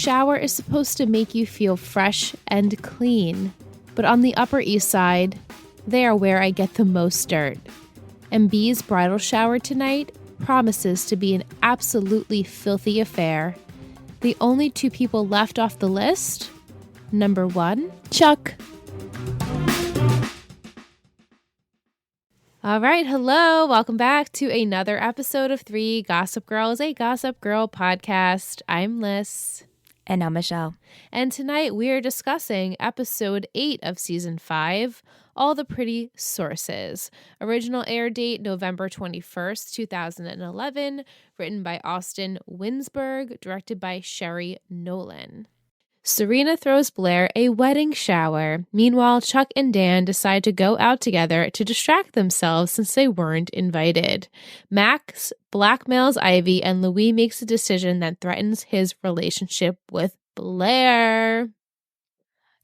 shower is supposed to make you feel fresh and clean, but on the Upper East Side, they are where I get the most dirt. And B's bridal shower tonight promises to be an absolutely filthy affair. The only two people left off the list, number 1, Chuck. All right, hello. Welcome back to another episode of 3 Gossip Girls, a Gossip Girl podcast. I'm Liz. And I'm Michelle. And tonight we are discussing episode 8 of season 5, All the Pretty Sources. Original air date November 21st, 2011, written by Austin Winsberg, directed by Sherry Nolan. Serena throws Blair a wedding shower. Meanwhile, Chuck and Dan decide to go out together to distract themselves since they weren't invited. Max blackmails Ivy, and Louis makes a decision that threatens his relationship with Blair.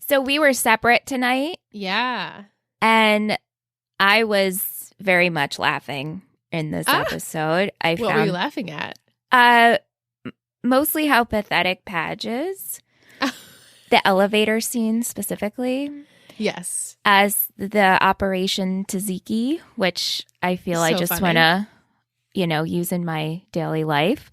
So we were separate tonight. Yeah. And I was very much laughing in this episode. What were you laughing at? Mostly how pathetic Paige is. The elevator scene specifically. Yes. As the Operation Tzatziki, which I feel so I just want to, use in my daily life.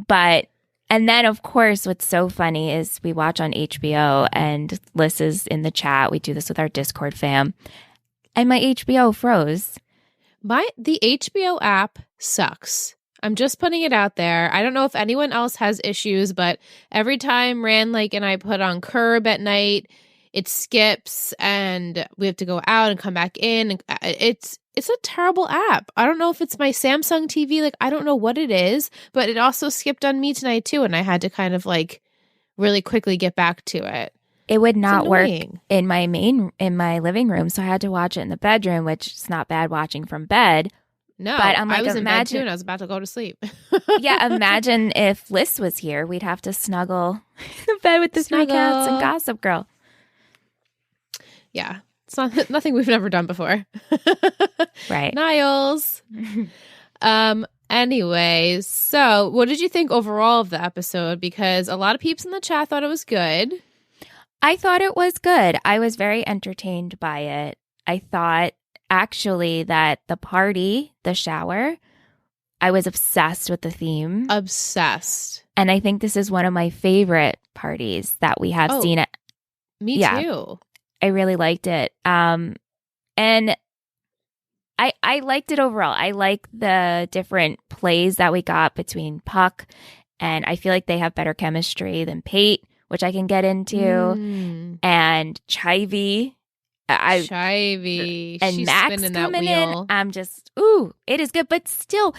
And then, of course, what's so funny is we watch on HBO and Liz is in the chat. We do this with our Discord fam. And my HBO froze. The HBO app sucks. I'm just putting it out there. I don't know if anyone else has issues, but every time and I put on Curb at night, it skips and we have to go out and come back in. It's a terrible app. I don't know if it's my Samsung TV. I don't know what it is, but it also skipped on me tonight too. And I had to kind of really quickly get back to it. It would not work in my living room. So I had to watch it in the bedroom, which is not bad watching from bed. No, but I'm I was in bed too and I was about to go to sleep. Yeah, imagine if Liz was here. We'd have to snuggle in the bed with the 3 cats and Gossip Girl. Yeah, it's nothing we've never done before. Right. Niles. Anyways, so what did you think overall of the episode? Because a lot of peeps in the chat thought it was good. I thought it was good. I was very entertained by it. I thought actually that the party, the shower, I was obsessed with the theme. Obsessed. And I think this is one of my favorite parties that we have seen. Me too. I really liked it. And I liked it overall. I like the different plays that we got between Puck, and I feel like they have better chemistry than Pate, which I can get into, and Chivy. Chivy. And she's Max spinning that coming wheel. in. I'm just, it is good. But still,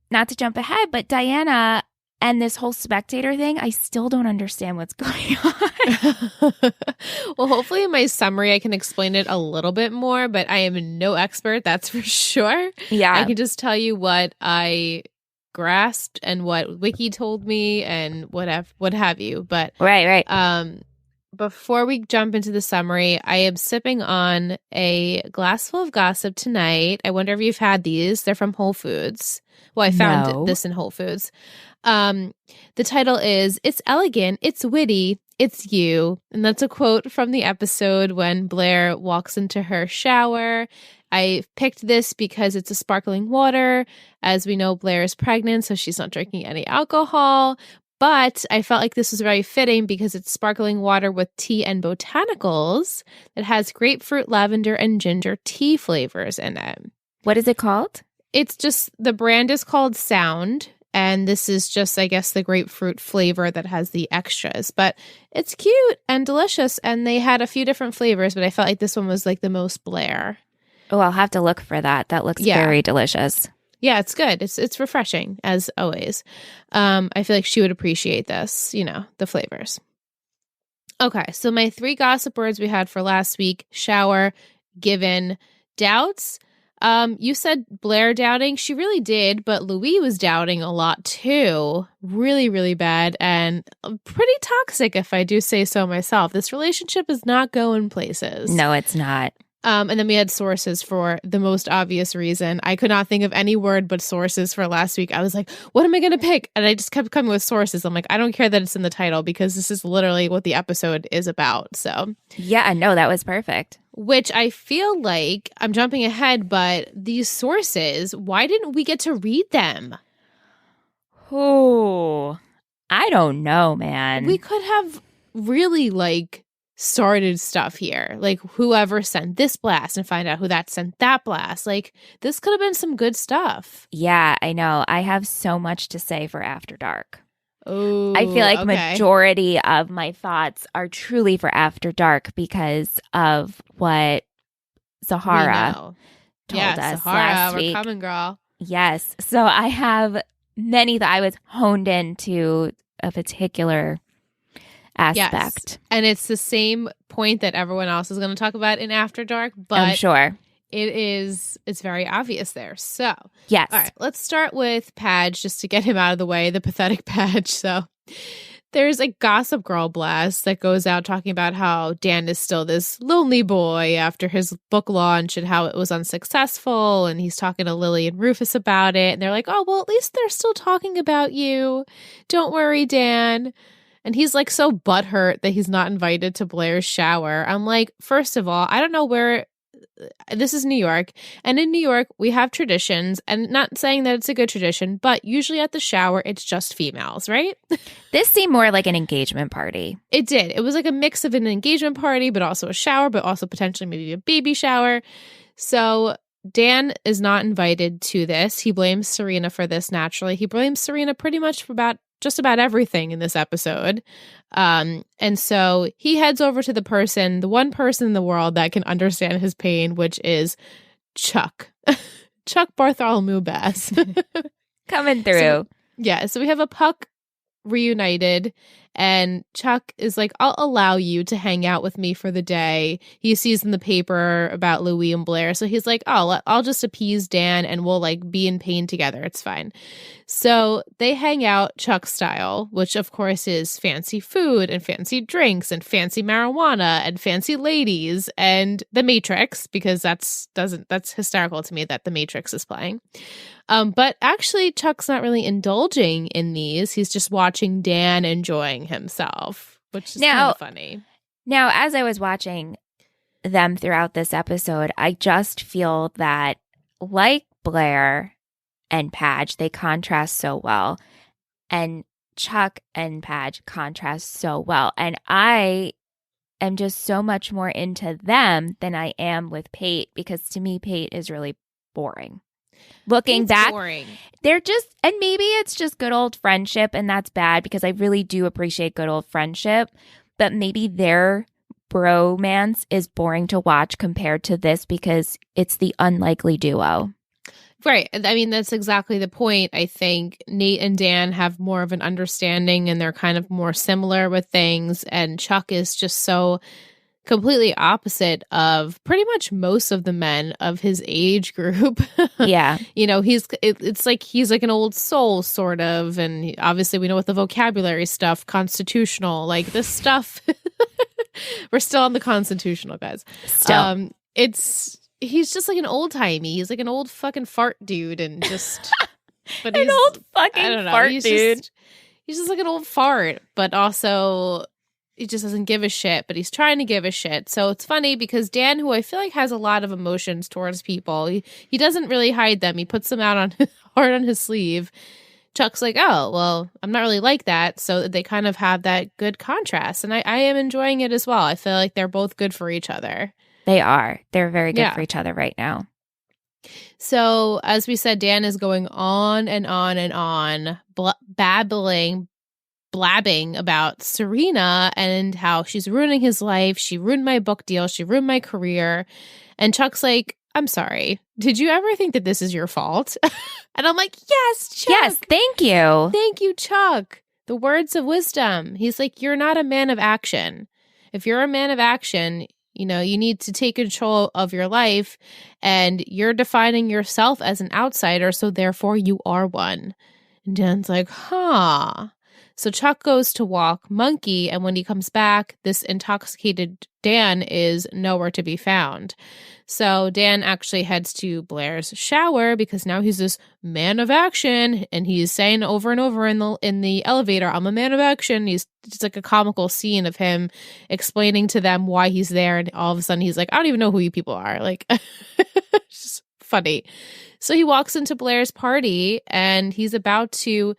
not to jump ahead, but Diana and this whole spectator thing, I still don't understand what's going on. Well, hopefully in my summary, I can explain it a little bit more, but I am no expert, that's for sure. Yeah. I can just tell you what I grasped and what Wiki told me and what have you. But right. Before we jump into the summary, I am sipping on a Glassful of Gossip tonight. I wonder if you've had these. They're from Whole Foods. Well, I found this in Whole Foods. The title is It's Elegant, It's Witty, It's You. And that's a quote from the episode when Blair walks into her shower. I picked this because it's a sparkling water. As we know, Blair is pregnant, so she's not drinking any alcohol. But I felt like this was very fitting because it's sparkling water with tea and botanicals. It has grapefruit, lavender, and ginger tea flavors in it. What is it called? It's just, the brand is called Sound. And this is just, I guess, the grapefruit flavor that has the extras. But it's cute and delicious. And they had a few different flavors, but I felt like this one was the most Blair. Oh, I'll have to look for that. That looks very delicious. Yeah, it's good. It's refreshing, as always. I feel like she would appreciate this, the flavors. Okay, so my 3 gossip words we had for last week: shower, given, doubts. You said Blair doubting. She really did, but Louis was doubting a lot too. Really, really bad and pretty toxic, if I do say so myself. This relationship is not going places. No, it's not. And then we had sources for the most obvious reason. I could not think of any word but sources for last week. I was like, what am I going to pick? And I just kept coming with sources. I'm like, I don't care that it's in the title because this is literally what the episode is about. So yeah, no, that was perfect. Which I feel like I'm jumping ahead, but these sources, why didn't we get to read them? Oh, I don't know, man. We could have really started stuff here, like whoever sent this blast and find out who that sent that blast. Like this could have been some good stuff. Yeah, I know. I have so much to say for After Dark. Oh, I feel like majority of my thoughts are truly for After Dark because of what Zahara told us Zahara, last week. We're coming, girl. Yes. So I have many that I was honed into a particular aspect. Yes. And it's the same point that everyone else is going to talk about in After Dark, but I'm sure it's very obvious there. So, yes. All right, let's start with Padge just to get him out of the way, the pathetic Padge. So, there's a Gossip Girl blast that goes out talking about how Dan is still this lonely boy after his book launch and how it was unsuccessful. And he's talking to Lily and Rufus about it. And they're like, oh, well, at least they're still talking about you. Don't worry, Dan. And he's like so butthurt that he's not invited to Blair's shower. I'm like, first of all, I don't know where this is New York. And in New York, we have traditions. And not saying that it's a good tradition, but usually at the shower, it's just females, right? This seemed more like an engagement party. It did. It was like a mix of an engagement party, but also a shower, but also potentially maybe a baby shower. So Dan is not invited to this. He blames Serena for this naturally. He blames Serena pretty much for just about everything in this episode. And so he heads over to the one person in the world that can understand his pain, which is Chuck. Chuck Bartholomew Bass. Coming through. So we have a Puck reunited, and Chuck is like, I'll allow you to hang out with me for the day. He sees in the paper about Louis and Blair, so he's like, oh, I'll just appease Dan and we'll be in pain together. It's fine. So they hang out Chuck style, which of course is fancy food and fancy drinks and fancy marijuana and fancy ladies and The Matrix, because that's hysterical to me that The Matrix is playing. But actually, Chuck's not really indulging in these. He's just watching Dan enjoying himself, which is kind of funny. Now, as I was watching them throughout this episode, I just feel that, like Blair and Padge, they contrast so well. And Chuck and Padge contrast so well. And I am just so much more into them than I am with Pate, because to me, Pate is really boring. Looking back, they're just, and maybe it's just good old friendship, and that's bad because I really do appreciate good old friendship, but maybe their bromance is boring to watch compared to this because it's the unlikely duo. Right. I mean, that's exactly the point. I think Nate and Dan have more of an understanding and they're kind of more similar with things, and Chuck is just so completely opposite of pretty much most of the men of his age group. Yeah. It's like he's like an old soul sort of, and obviously we know what the vocabulary stuff, constitutional, like this stuff. We're still on the constitutional, guys. Still. He's just like an old timey. He's like an old fucking fart dude, and just but an old fucking fart dude. He's just like an old fart, but also he just doesn't give a shit, but he's trying to give a shit. So it's funny because Dan, who I feel like has a lot of emotions towards people, he doesn't really hide them. He puts them out hard on his sleeve. Chuck's like, oh, well, I'm not really like that. So they kind of have that good contrast. And I am enjoying it as well. I feel like they're both good for each other. They are. They're very good for each other right now. So as we said, Dan is going on and on and on, blabbing about Serena and how she's ruining his life. She ruined my book deal. She ruined my career. And Chuck's like, I'm sorry. Did you ever think that this is your fault? And I'm like, yes, Chuck. Yes, thank you. Thank you, Chuck. The words of wisdom. He's like, you're not a man of action. If you're a man of action, you need to take control of your life, and you're defining yourself as an outsider, so therefore you are one. And Dan's like, huh. So Chuck goes to walk Monkey, and when he comes back, this intoxicated Dan is nowhere to be found. So Dan actually heads to Blair's shower because now he's this man of action, and he's saying over and over in the elevator, "I'm a man of action." It's like a comical scene of him explaining to them why he's there, and all of a sudden he's like, "I don't even know who you people are." Like, it's just funny. So he walks into Blair's party, and he's about to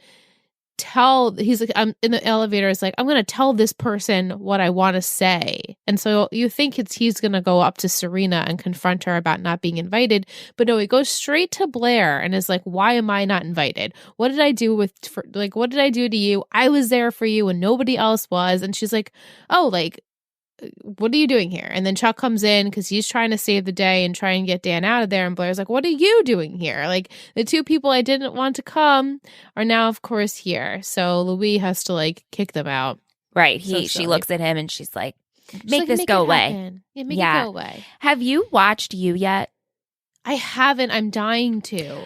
he's like, I'm in the elevator. It's like, I'm going to tell this person what I want to say. And so you think he's going to go up to Serena and confront her about not being invited. But no, he goes straight to Blair and is like, why am I not invited? What did I do what did I do to you? I was there for you and nobody else was. And she's like, oh, like, what are you doing here? And then Chuck comes in because he's trying to save the day and try and get Dan out of there. And Blair's like, what are you doing here? Like, the two people I didn't want to come are now, of course, here. So Louis has to, like, kick them out. Right. She looks at him and she's like, make this go away. Yeah, make it go away. Have you watched You yet? I haven't. I'm dying to.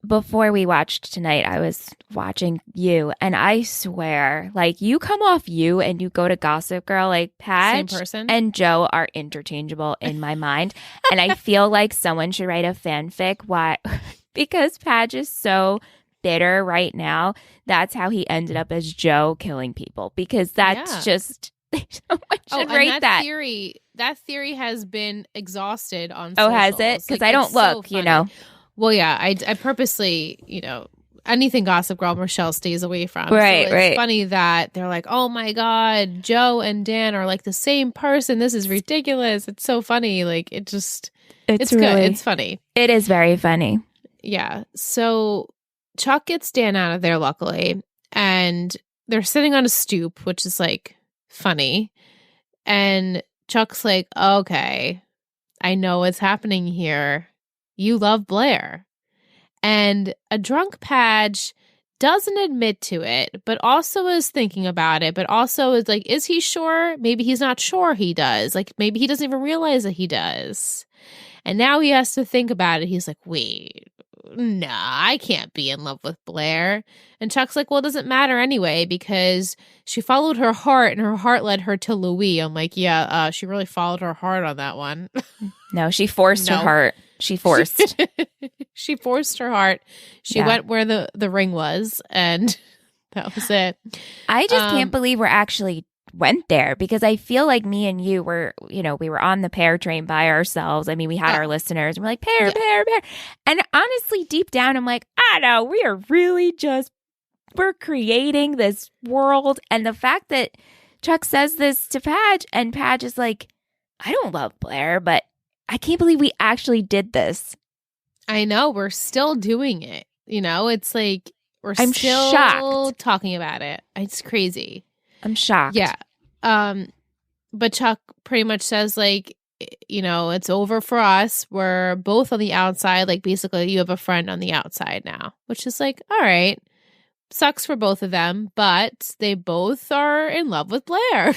Before we watched tonight, I was watching You, and I swear, like, you come off You and you go to Gossip Girl, like, Padge and Joe are interchangeable in my mind. And I feel like someone should write a fanfic. Why? Because Padge is so bitter right now. That's how he ended up as Joe killing people, because that's just... Someone should write that. That theory has been exhausted on socials. Oh, has it? Because I don't look, you know. Well, yeah, I purposely, anything Gossip Girl Michelle stays away from. Right, so it's funny that they're like, oh my God, Joe and Dan are like the same person. This is ridiculous. It's so funny. Like, it's really good. It's funny. It is very funny. Yeah. So Chuck gets Dan out of there, luckily, and they're sitting on a stoop, which is like funny. And Chuck's like, okay, I know what's happening here. You love Blair. And a drunk Padge doesn't admit to it, but also is thinking about it, but also is like, is he sure? Maybe he's not sure he does. Like, maybe he doesn't even realize that he does. And now he has to think about it. He's like, wait, nah, I can't be in love with Blair. And Chuck's like, well, it doesn't matter anyway, because she followed her heart and her heart led her to Louis. I'm like, yeah, she really followed her heart on that one. No, she forced her heart. She forced. She forced her heart. She went where the ring was, and that was it. I just can't believe we're actually went there, because I feel like me and you were, we were on the pear train by ourselves. I mean, we had our listeners and we're like, pear. And honestly, deep down, I'm like, I know, we are really we're creating this world. And the fact that Chuck says this to Padge, and Padge is like, I don't love Blair, but I can't believe we actually did this. I know. We're still doing it. It's like I'm still shocked. Talking about it. It's crazy. I'm shocked. Yeah. But Chuck pretty much says, like, it's over for us. We're both on the outside. Like, basically, you have a friend on the outside now, which is like, all right. Sucks for both of them, but they both are in love with Blair.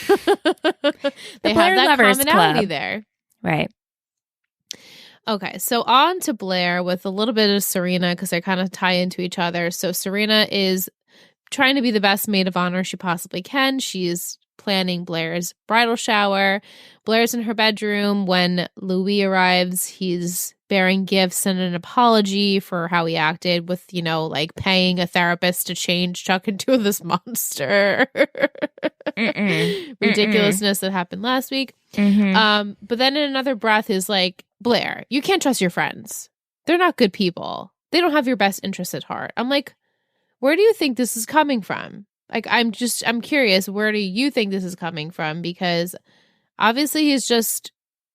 They have that commonality there. Right. Okay, so on to Blair with a little bit of Serena, because they kind of tie into each other. So Serena is trying to be the best maid of honor she possibly can. She's planning Blair's bridal shower. Blair's in her bedroom when Louis arrives. He's bearing gifts and an apology for how he acted with, like paying a therapist to change Chuck into this monster. Ridiculousness that happened last week. Mm-hmm. But then in another breath is like, Blair, you can't trust your friends. They're not good people. They don't have your best interests at heart. I'm like, where do you think this is coming from? Like, I'm curious, where do you think this is coming from? Because obviously he's just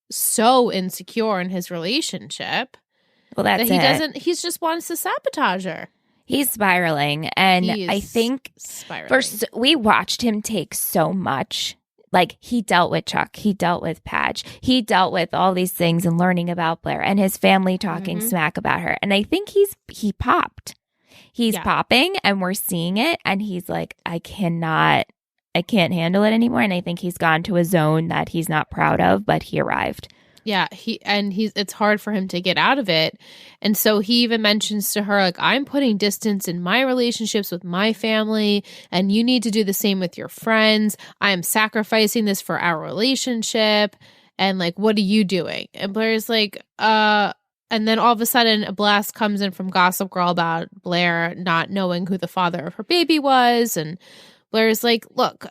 so insecure in his relationship. Well, that's that he just wants to sabotage her. He's spiraling. And I think first we watched him take so much. Like, he dealt with Chuck, he dealt with Padge, he dealt with all these things and learning about Blair and his family talking smack about her. And I think he popped. He's popping, and we're seeing it. And he's like, I can't handle it anymore. And I think he's gone to a zone that he's not proud of, but he arrived. Yeah, it's hard for him to get out of it. And so he even mentions to her, like, I'm putting distance in my relationships with my family, and you need to do the same with your friends. I am sacrificing this for our relationship. And like, what are you doing? And Blair's like, and then all of a sudden a blast comes in from Gossip Girl about Blair not knowing who the father of her baby was. And Blair's like, look,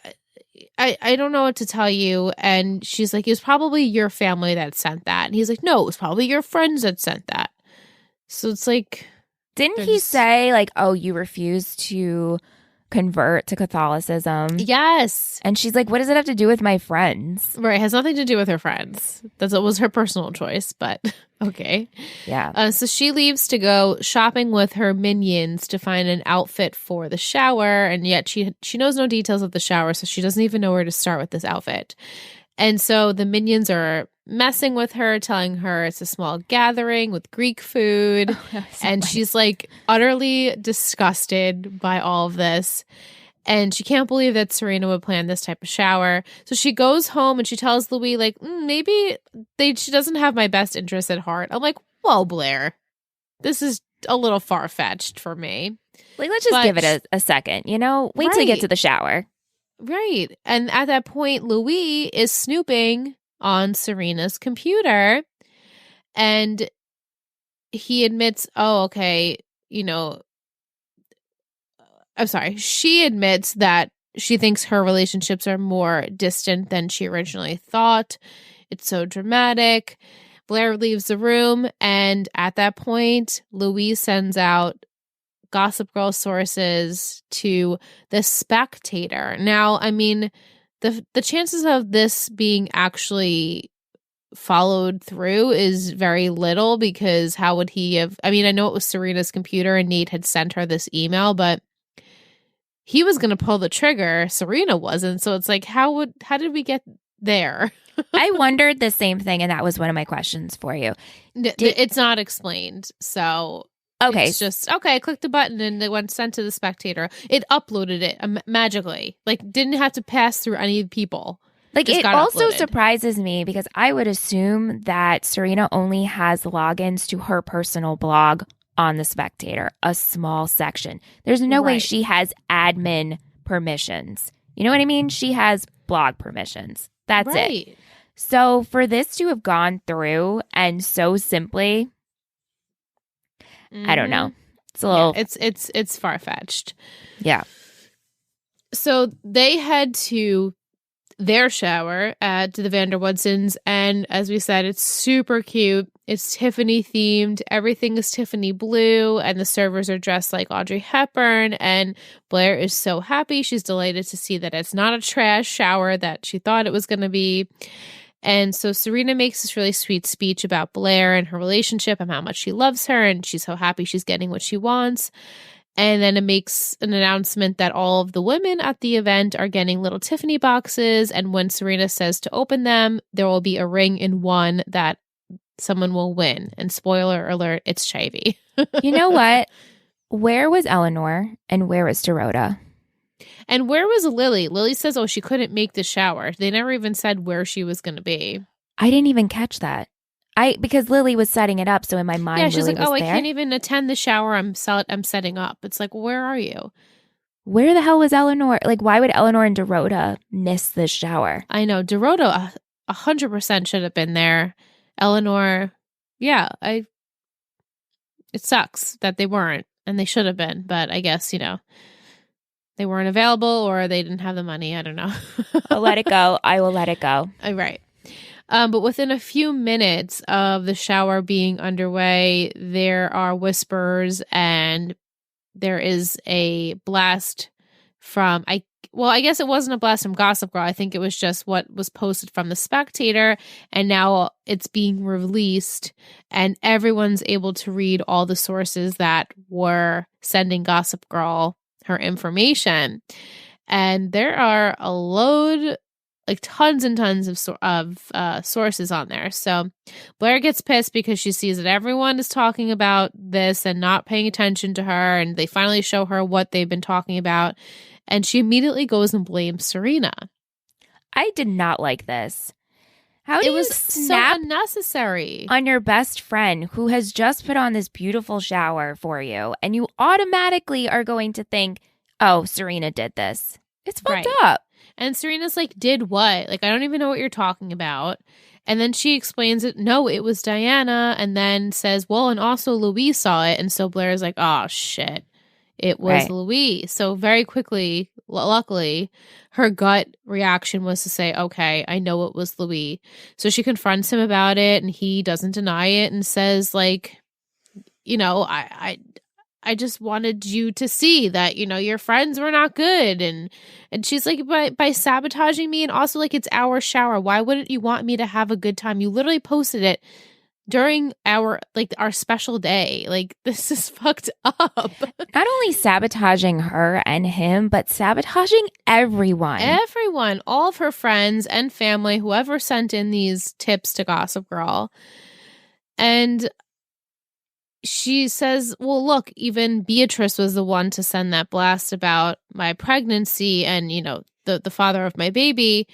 I don't know what to tell you. And she's like, it was probably your family that sent that. And he's like, no, it was probably your friends that sent that. So it's like, didn't he say like, oh, you refused to convert to Catholicism? Yes. And she's like, what does it have to do with my friends? Right. It has nothing to do with her friends. It was her personal choice, but okay. Yeah. So she leaves to go shopping with her minions to find an outfit for the shower. And yet she knows no details of the shower, so she doesn't even know where to start with this outfit. And so the minions are messing with her, telling her it's a small gathering with Greek food. And she's like utterly disgusted by all of this. And she can't believe that Serena would plan this type of shower. So she goes home and she tells Louis, like, maybe she doesn't have my best interest at heart. I'm like, whoa, Blair, this is a little far-fetched for me. Like, let's just give it a second, you know? Wait till you get to the shower. Right. And at that point, Louis is snooping on Serena's computer. And he admits, oh, okay, you know, I'm sorry. She admits that she thinks her relationships are more distant than she originally thought. It's so dramatic. Blair leaves the room. And at that point, Louise sends out Gossip Girl sources to the Spectator. Now, I mean, the chances of this being actually followed through is very little, because how would he have? I mean, I know it was Serena's computer and Nate had sent her this email, but he was going to pull the trigger. Serena wasn't. So it's like, how did we get there? I wondered the same thing, and that was one of my questions for you. It's not explained. So okay, it's just, okay, I clicked the button and it went sent to the Spectator. It uploaded it magically. Like, didn't have to pass through any people. Like, it also surprises me because I would assume that Serena only has logins to her personal blog on the Spectator, a small section. There's no way she has admin permissions. You know what I mean? She has blog permissions. That's it. So for this to have gone through and so simply, I don't know. It's a little. Yeah, it's far-fetched. Yeah. So they head to their shower to the Vanderwoodsons, and as we said, it's super cute. It's Tiffany themed. Everything is Tiffany blue, and the servers are dressed like Audrey Hepburn, and Blair is so happy. She's delighted to see that it's not a trash shower that she thought it was going to be. And so Serena makes this really sweet speech about Blair and her relationship and how much she loves her, and she's so happy she's getting what she wants. And then it makes an announcement that all of the women at the event are getting little Tiffany boxes. And when Serena says to open them, there will be a ring in one that someone will win. And spoiler alert, it's Chivy. You know what? Where was Eleanor and where was Dorota? And where was Lily? Lily says, oh, she couldn't make the shower. They never even said where she was going to be. I didn't even catch that. Because Lily was setting it up, so in my mind, yeah, she's Lily like, was I there. can't even attend the shower I'm setting up. It's like, where are you? Where the hell was Eleanor? Like, why would Eleanor and Dorota miss the shower? I know. Dorota 100% should have been there. Eleanor, yeah, it sucks that they weren't, and they should have been, but I guess, you know, they weren't available or they didn't have the money. I don't know. I'll let it go. I will let it go. Right. But within a few minutes of the shower being underway, there are whispers and there is a blast from, I guess it wasn't a blast from Gossip Girl. I think it was just what was posted from the Spectator, and now it's being released and everyone's able to read all the sources that were sending Gossip Girl her information. And there are a load, like tons and tons of sources on there. So Blair gets pissed because she sees that everyone is talking about this and not paying attention to her, and they finally show her what they've been talking about, and she immediately goes and blames Serena. I did not like this. How do it was you snap so unnecessary on your best friend who has just put on this beautiful shower for you, and you automatically are going to think, oh, Serena did this? It's fucked up. And Serena's like, did what? Like, I don't even know what you're talking about. And then she explains it. No, it was Diana. And then says, well, and also Louise saw it. And so Blair's like, oh, shit. It was Louise. So very quickly, luckily, her gut reaction was to say, okay, I know it was Louise. So she confronts him about it, and he doesn't deny it and says, like, you know, I just wanted you to see that, you know, your friends were not good. And she's like, by sabotaging me, and also, like, it's our shower. Why wouldn't you want me to have a good time? You literally posted it during our special day. Like, this is fucked up. Not only sabotaging her and him, but sabotaging everyone. Everyone, all of her friends and family, whoever sent in these tips to Gossip Girl. And she says, well, look, even Beatrice was the one to send that blast about my pregnancy and, you know, the father of my baby.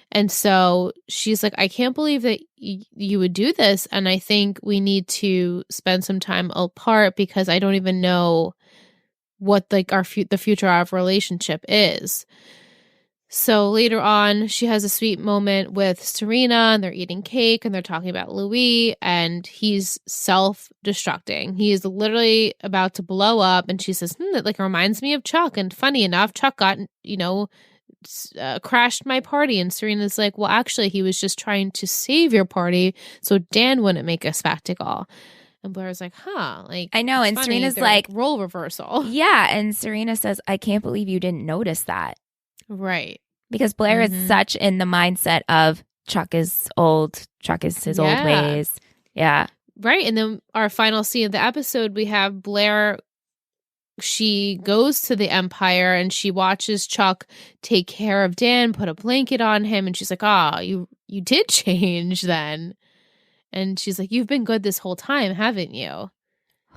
And so she's like, I can't believe that you would do this. And I think we need to spend some time apart because I don't even know what, like, the future of our relationship is. So later on, she has a sweet moment with Serena, and they're eating cake, and they're talking about Louis, and he's self-destructing. He is literally about to blow up, and she says, that, like, reminds me of Chuck. And funny enough, Chuck got, you know, crashed my party. And Serena's like, well, actually, he was just trying to save your party so Dan wouldn't make a spectacle. And Blair's like, like, I know. And funny. Serena's They're like, role reversal. Yeah. And Serena says, I can't believe you didn't notice that. Right. Because Blair is such in the mindset of Chuck is old. Chuck is his old ways. Yeah. Right. And then our final scene of the episode, we have Blair. She goes to the Empire and she watches Chuck take care of Dan, put a blanket on him. And she's like, you did change then. And she's like, you've been good this whole time, haven't you?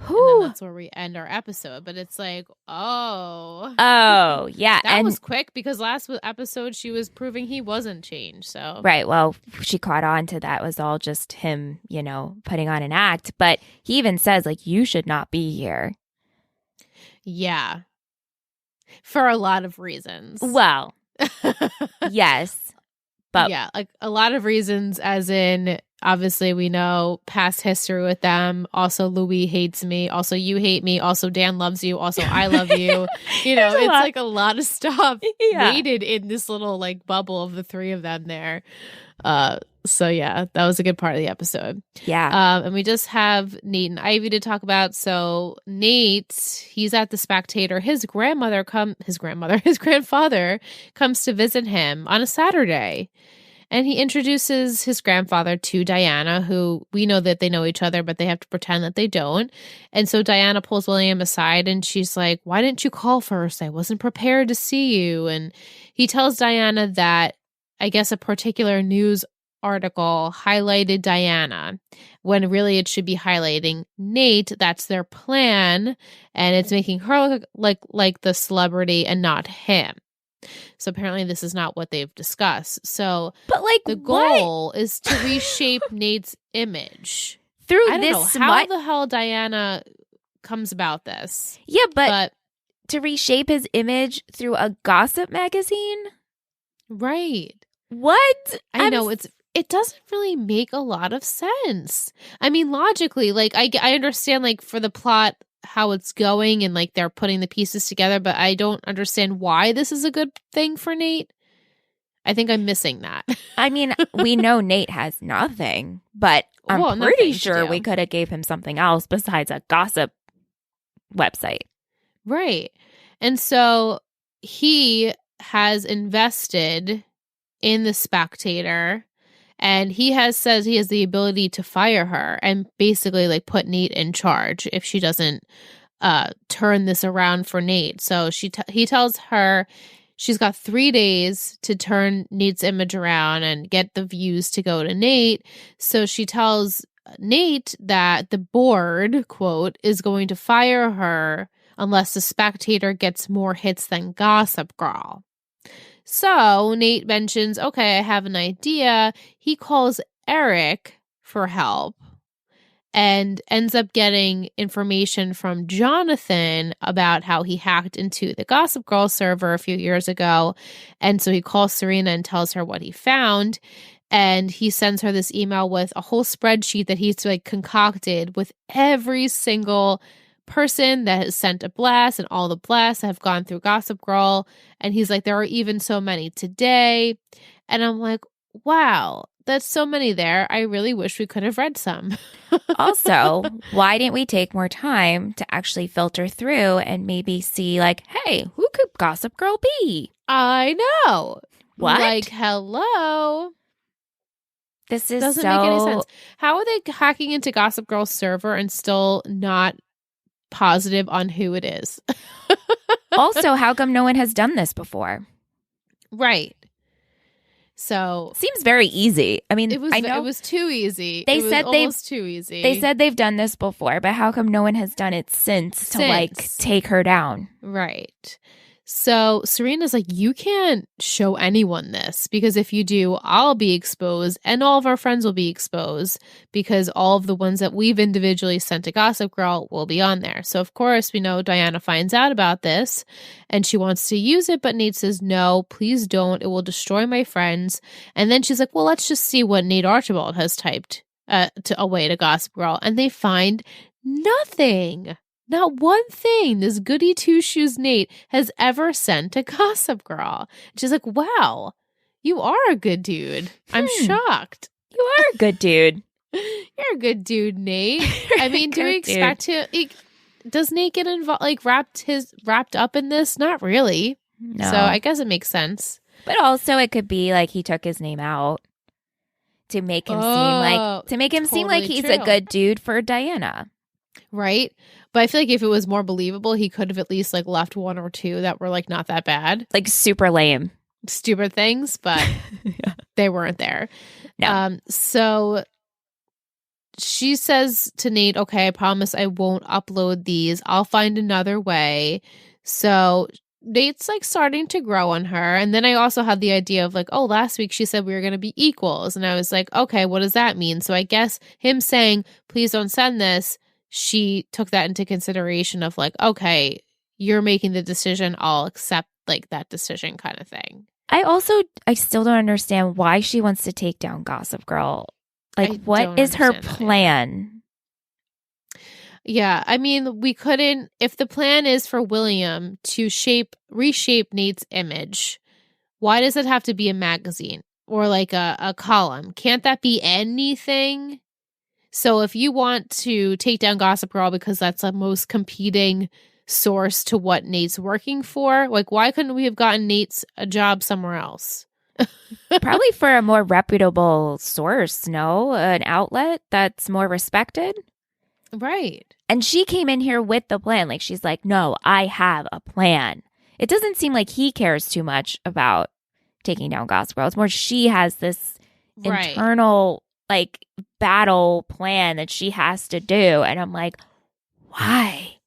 And then that's where we end our episode. But it's like, oh, yeah. That was quick because last episode she was proving he wasn't changed. So right. Well, she caught on to that. It was all just him, you know, putting on an act. But he even says, like, you should not be here. Yeah. For a lot of reasons. Well, yes. But yeah, like a lot of reasons, as in, obviously, we know past history with them. Also, Louis hates me. Also, you hate me. Also, Dan loves you. Also, I love you. You know, it's like a lot of stuff weighted in this little, like, bubble of the three of them there. So yeah, that was a good part of the episode. Yeah. And we just have Nate and Ivy to talk about. So Nate, he's at the Spectator. His grandfather comes to visit him on a Saturday. And he introduces his grandfather to Diana, who we know that they know each other, but they have to pretend that they don't. And so Diana pulls William aside and she's like, why didn't you call first? I wasn't prepared to see you. And he tells Diana that, I guess, a particular news article highlighted Diana when really it should be highlighting Nate. That's their plan. And it's making her look like the celebrity and not him. So apparently this is not what they've discussed. So, but like, the goal is to reshape Nate's image through I don't this. know how the hell Diana comes about this. Yeah, but to reshape his image through a gossip magazine, right? What? I know it doesn't really make a lot of sense. I mean, logically, like I understand, like, for the plot, how it's going and, like, they're putting the pieces together, but I don't understand why this is a good thing for Nate. I think I'm missing that. I mean, we know Nate has nothing, but I'm pretty sure we could have gave him something else besides a gossip website. Right. And so he has invested in the Spectator, and he says he has the ability to fire her and basically, like, put Nate in charge if she doesn't turn this around for Nate. So he tells her she's got 3 days to turn Nate's image around and get the views to go to Nate. So she tells Nate that the board, quote, is going to fire her unless the Spectator gets more hits than Gossip Girl. So Nate mentions, okay, I have an idea. He calls Eric for help and ends up getting information from Jonathan about how he hacked into the Gossip Girl server a few years ago. And so he calls Serena and tells her what he found. And he sends her this email with a whole spreadsheet that he's like concocted with every single person that has sent a blast and all the blasts that have gone through Gossip Girl. And he's like, there are even so many today. And I'm like, wow, that's so many there. I really wish we could have read some. Also, why didn't we take more time to actually filter through and maybe see like, hey, who could Gossip Girl be? I know. What? Like, hello. This is doesn't make any sense. How are they hacking into Gossip Girl's server and still not positive on who it is? Also, how come no one has done this before? Right. So seems very easy. I mean, I know it was too easy. They said almost too easy. They said they've done this before, but how come no one has done it since to like take her down? Right. So Serena's like, you can't show anyone this because if you do, I'll be exposed and all of our friends will be exposed because all of the ones that we've individually sent to Gossip Girl will be on there. So of course, we know Diana finds out about this and she wants to use it, but Nate says, no, please don't. It will destroy my friends. And then she's like, well, let's just see what Nate Archibald has typed away to Gossip Girl. And they find nothing. Not one thing this goody two-shoes Nate has ever sent to Gossip Girl. She's like, wow, you are a good dude. I'm shocked. You are a good dude. You're a good dude, Nate. I mean, do we expect to... does Nate get involved, like wrapped up in this? Not really. No. So I guess it makes sense. But also it could be like he took his name out to make him seem like he's a good dude for Diana. Right? But I feel like if it was more believable, he could have at least like left one or two that were like not that bad. Like super lame. Stupid things, but yeah. They weren't there. No. So she says to Nate, okay, I promise I won't upload these. I'll find another way. So Nate's like starting to grow on her. And then I also had the idea of like, oh, last week she said we were going to be equals. And I was like, okay, what does that mean? So I guess him saying, please don't send this, she took that into consideration of like, okay, you're making the decision, I'll accept like that decision kind of thing. I still don't understand why she wants to take down Gossip Girl. Like, what is her plan? Yeah, I mean, we couldn't, if the plan is for William to reshape Nate's image, why does it have to be a magazine or like a column? Can't that be anything? So if you want to take down Gossip Girl because that's the most competing source to what Nate's working for, like why couldn't we have gotten Nate's a job somewhere else? Probably for a more reputable source, no? An outlet that's more respected? Right. And she came in here with the plan. Like she's like, no, I have a plan. It doesn't seem like he cares too much about taking down Gossip Girl. It's more she has this internal like battle plan that she has to do. And I'm like, why?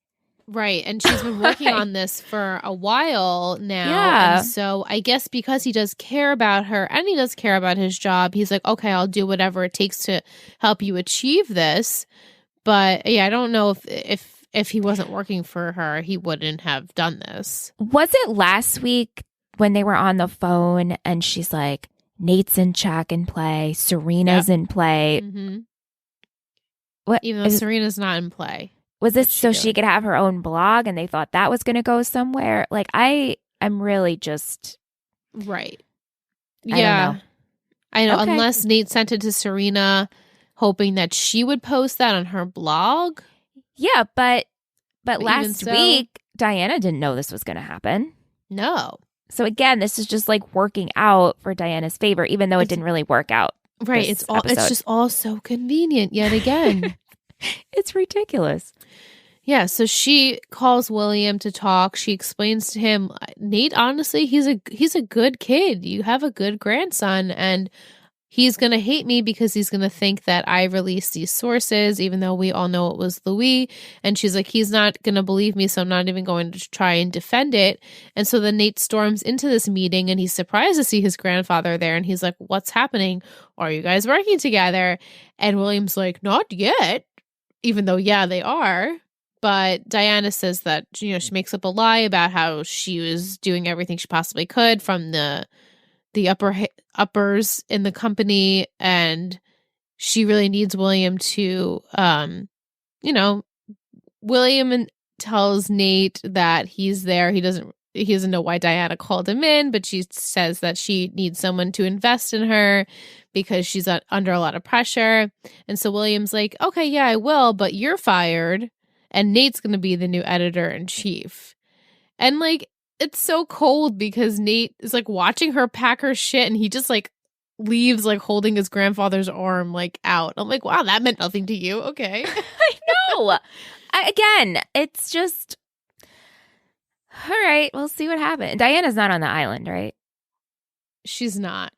Right. And she's been working on this for a while now. Yeah. And so I guess because he does care about her and he does care about his job, he's like, okay, I'll do whatever it takes to help you achieve this. But yeah, I don't know if he wasn't working for her, he wouldn't have done this. Was it last week when they were on the phone and she's like, Nate's in check and play, Serena's in play. Mm-hmm. What? Even though Serena's not in play. Was this so she could have her own blog and they thought that was going to go somewhere? Like, I'm really just... Right. Yeah. I know. Okay. Unless Nate sent it to Serena hoping that she would post that on her blog. Yeah, but last week, Diana didn't know this was going to happen. No. So again, this is just like working out for Diana's favor, even though it didn't really work out. Right. It's just all so convenient yet again. It's ridiculous. Yeah. So she calls William to talk. She explains to him, Nate, honestly, he's a good kid. You have a good grandson and he's going to hate me because he's going to think that I released these sources, even though we all know it was Louis. And she's like, he's not going to believe me, so I'm not even going to try and defend it. And so then Nate storms into this meeting and he's surprised to see his grandfather there. And he's like, what's happening? Are you guys working together? And William's like, not yet, even though, yeah, they are. But Diana says that, she makes up a lie about how she was doing everything she possibly could from the uppers in the company, and she really needs William to, William tells Nate that he's there. He doesn't know why Diana called him in, but she says that she needs someone to invest in her because she's under a lot of pressure. And so William's like, okay, yeah, I will, but you're fired. And Nate's going to be the new editor-in-chief. And, like, it's so cold because Nate is, like, watching her pack her shit, and he just, like, leaves, like, holding his grandfather's arm, like, out. I'm like, wow, that meant nothing to you. Okay. I know. Again, it's just, all right, we'll see what happens. Diana's not on the island, right? She's not.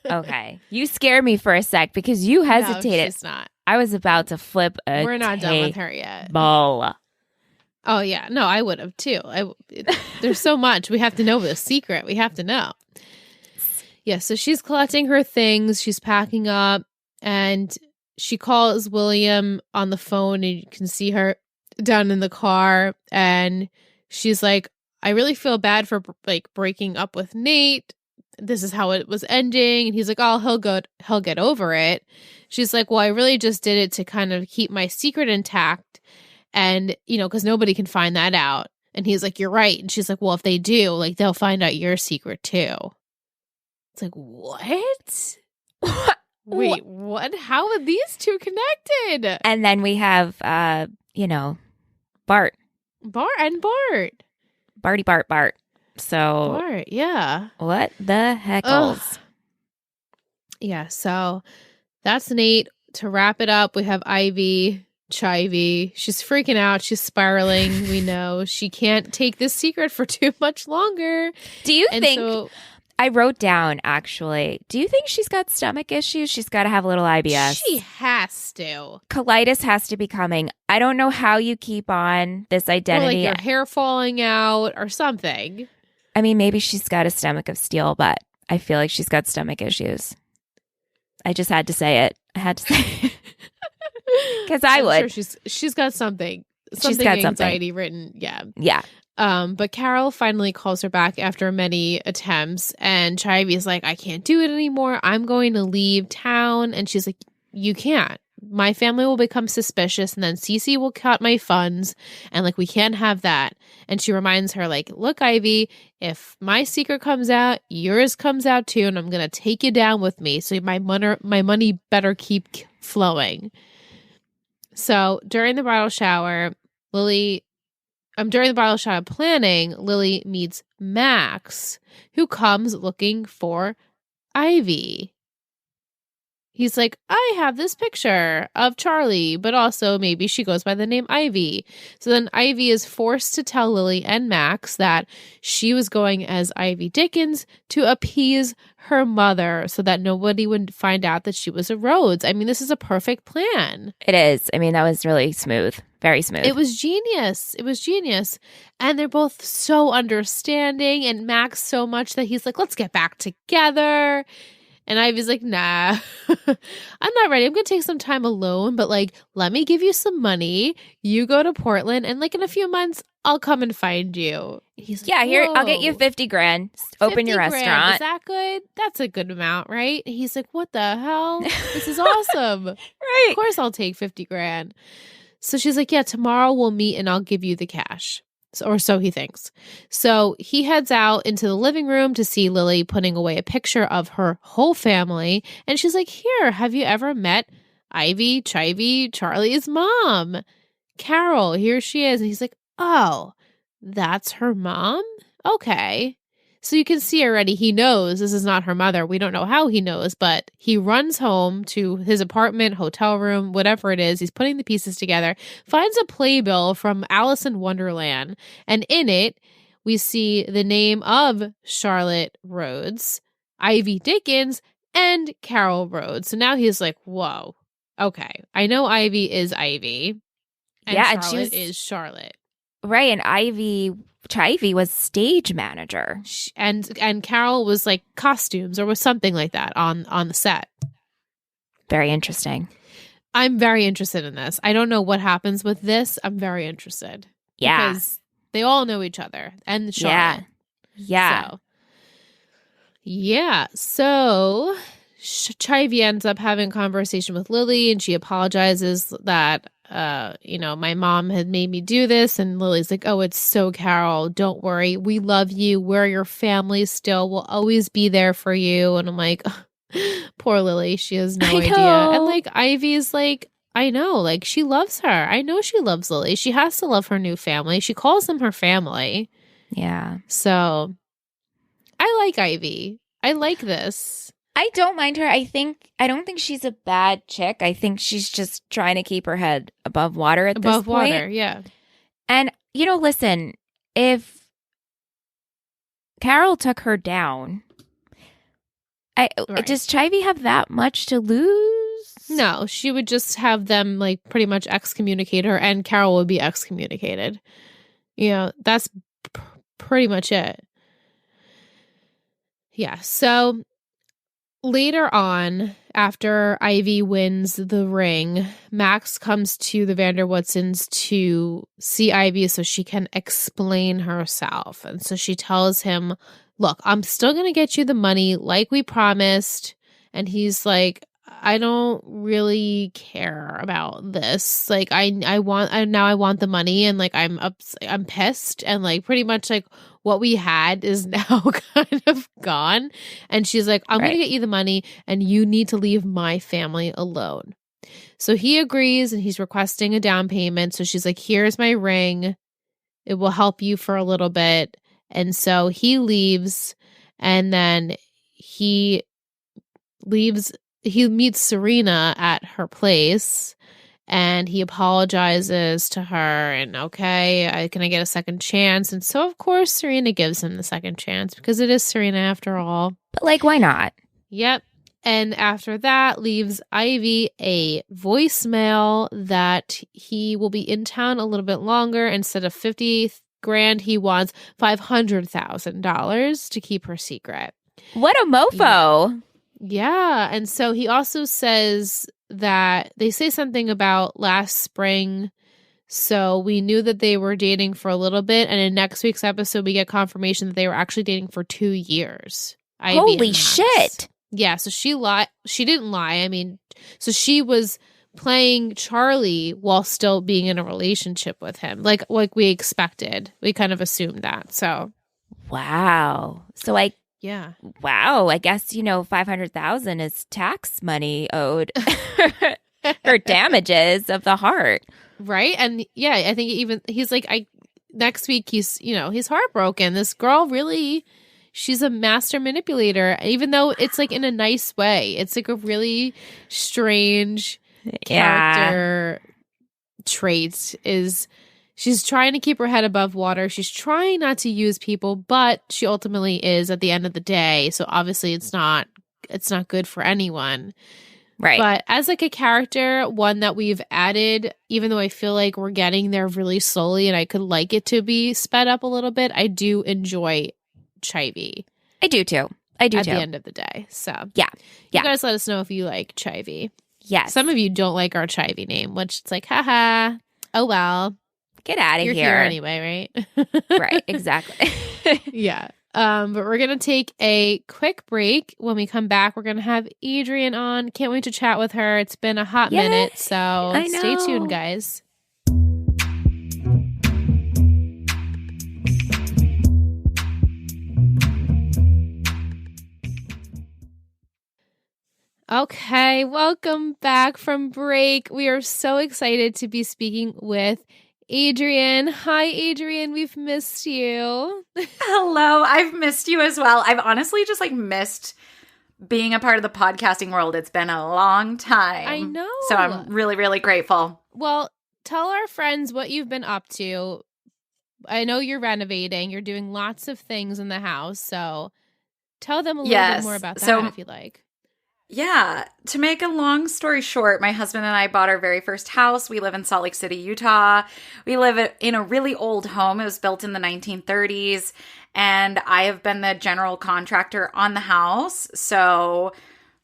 Okay. You scared me for a sec because you hesitated. No, she's not. I was about to flip a We're not done with her yet. Ball. Oh, yeah. No, I would have, too. There's so much. We have to know the secret. We have to know. Yeah, so she's collecting her things. She's packing up. And she calls William on the phone. And you can see her down in the car. And she's like, I really feel bad for, like, breaking up with Nate. This is how it was ending. And he's like, oh, he'll get over it. She's like, well, I really just did it to kind of keep my secret intact. And, because nobody can find that out. And he's like, you're right. And she's like, well, if they do, like, they'll find out your secret too. It's like, what? Wait, what? How are these two connected? And then we have, Bart. Bart. Barty Bart. So. Bart, yeah. What the heckles? Yeah, so that's Nate. To wrap it up, we have Ivy, Chivy. She's freaking out. She's spiraling. We know she can't take this secret for too much longer. Do you think... I wrote down, actually, do you think she's got stomach issues? She's got to have a little IBS. She has to. Colitis has to be coming. I don't know how you keep on this identity. Or like your hair falling out or something. I mean, maybe she's got a stomach of steel, but I feel like she's got stomach issues. I just had to say it. I had to say it. Because I would. Sure she's got something. She's got anxiety something written. Yeah. Yeah. But Carol finally calls her back after many attempts, and Chivy is like, I can't do it anymore. I'm going to leave town. And she's like, you can't. My family will become suspicious, and then Cece will cut my funds, and like, we can't have that. And she reminds her, like, look, Ivy, if my secret comes out, yours comes out too, and I'm gonna take you down with me. So my money better keep flowing. So during the bridal shower planning, Lily meets Max, who comes looking for Ivy. He's like, I have this picture of Charlie, but also maybe she goes by the name Ivy. So then Ivy is forced to tell Lily and Max that she was going as Ivy Dickens to appease her mother so that nobody would find out that she was a Rhodes. I mean, this is a perfect plan. It is. I mean, that was really smooth. Very smooth. It was genius. And they're both so understanding, and Max so much that he's like, let's get back together. And Ivy's like, nah, I'm not ready. I'm going to take some time alone, but like, let me give you some money. You go to Portland, and like in a few months, I'll come and find you. He's like, yeah, here, I'll get you $50,000. Open your restaurant. Is that good? That's a good amount, right? He's like, what the hell? This is awesome. Right. Of course I'll take $50,000. So she's like, yeah, tomorrow we'll meet and I'll give you the cash. Or so he thinks. So he heads out into the living room to see Lily putting away a picture of her whole family. And she's like, here, have you ever met Ivy, Chivy, Charlie's mom? Carol, here she is. And he's like, oh, that's her mom? Okay. So you can see already he knows this is not her mother. We don't know how he knows, but he runs home to his apartment, hotel room, whatever it is. He's putting the pieces together, finds a playbill from Alice in Wonderland, and in it, we see the name of Charlotte Rhodes, Ivy Dickens, and Carol Rhodes. So now he's like, whoa, okay. I know Ivy is Ivy. And Charlotte is Charlotte. Right. And Ivy was stage manager. And Carol was like costumes or was something like that on the set. Very interesting. I'm very interested in this. I don't know what happens with this. I'm very interested. Yeah. Because they all know each other. And Charlotte. Yeah. So Chivy ends up having a conversation with Lily, and she apologizes that, my mom had made me do this. And Lily's like, oh, it's so Carol. Don't worry. We love you. We're your family still. We'll always be there for you. And I'm like, poor Lily. She has no idea. And like Ivy's like, I know, like she loves her. I know she loves Lily. She has to love her new family. She calls them her family. Yeah. So I like Ivy. I like this. I don't mind her. I don't think she's a bad chick. I think she's just trying to keep her head above water at this point. Above water, yeah. And, listen, if Carol took her down, does Chivy have that much to lose? No, she would just have them like pretty much excommunicate her, and Carol would be excommunicated. That's pretty much it. Yeah, so later on, after Ivy wins the ring, Max comes to the Vanderwoodsons to see Ivy so she can explain herself. And so she tells him, look, I'm still going to get you the money like we promised. And he's like, I don't really care about this. Like, I want the money, and like I'm pissed, and like pretty much like what we had is now kind of gone. And she's like, I'm going to get you the money, and you need to leave my family alone. So he agrees, and he's requesting a down payment. So she's like, here's my ring. It will help you for a little bit. And so he leaves, and then he meets Serena at her place, and he apologizes to her, and okay, can I get a second chance? And so of course Serena gives him the second chance because it is Serena after all. But like, why not? Yep. And after that leaves Ivy a voicemail that he will be in town a little bit longer. Instead of $50,000, he wants $500,000 to keep her secret. What a mofo. Yeah. And so he also says that they say something about last spring. So we knew that they were dating for a little bit. And in next week's episode, we get confirmation that they were actually dating for 2 years. Holy shit. Yeah. So she lied. She didn't lie. I mean, so she was playing Charlie while still being in a relationship with him. Like we expected. We kind of assumed that. So. Wow. So yeah. Wow. I guess, $500,000 is tax money owed for damages of the heart. Right. And yeah, I think he's like, next week he's heartbroken. This girl really, she's a master manipulator, even though it's like in a nice way. It's like a really strange character trait is she's trying to keep her head above water. She's trying not to use people, but she ultimately is at the end of the day. So obviously it's not good for anyone. Right. But as like a character, one that we've added, even though I feel like we're getting there really slowly and I could like it to be sped up a little bit, I do enjoy Chivy. I do too. At the end of the day. So yeah. You guys let us know if you like Chivy. Yes. Some of you don't like our Chivy name, which it's like, haha, oh well. Get out of You're here anyway, right? Right, exactly. Yeah. But we're going to take a quick break. When we come back, we're going to have Adrienne on. Can't wait to chat with her. It's been a hot minute, so stay tuned, guys. Okay, welcome back from break. We are so excited to be speaking with Adrienne. Hi, Adrienne. We've missed you. Hello. I've missed you as well. I've honestly just missed being a part of the podcasting world. It's been a long time. I know. So I'm really, really grateful. Well, tell our friends what you've been up to. I know you're renovating. You're doing lots of things in the house. So tell them a little bit more about that if you like. Yeah, to make a long story short, my husband and I bought our very first house. We live in Salt Lake City, Utah. We live in a really old home. It was built in the 1930s, and I have been the general contractor on the house. So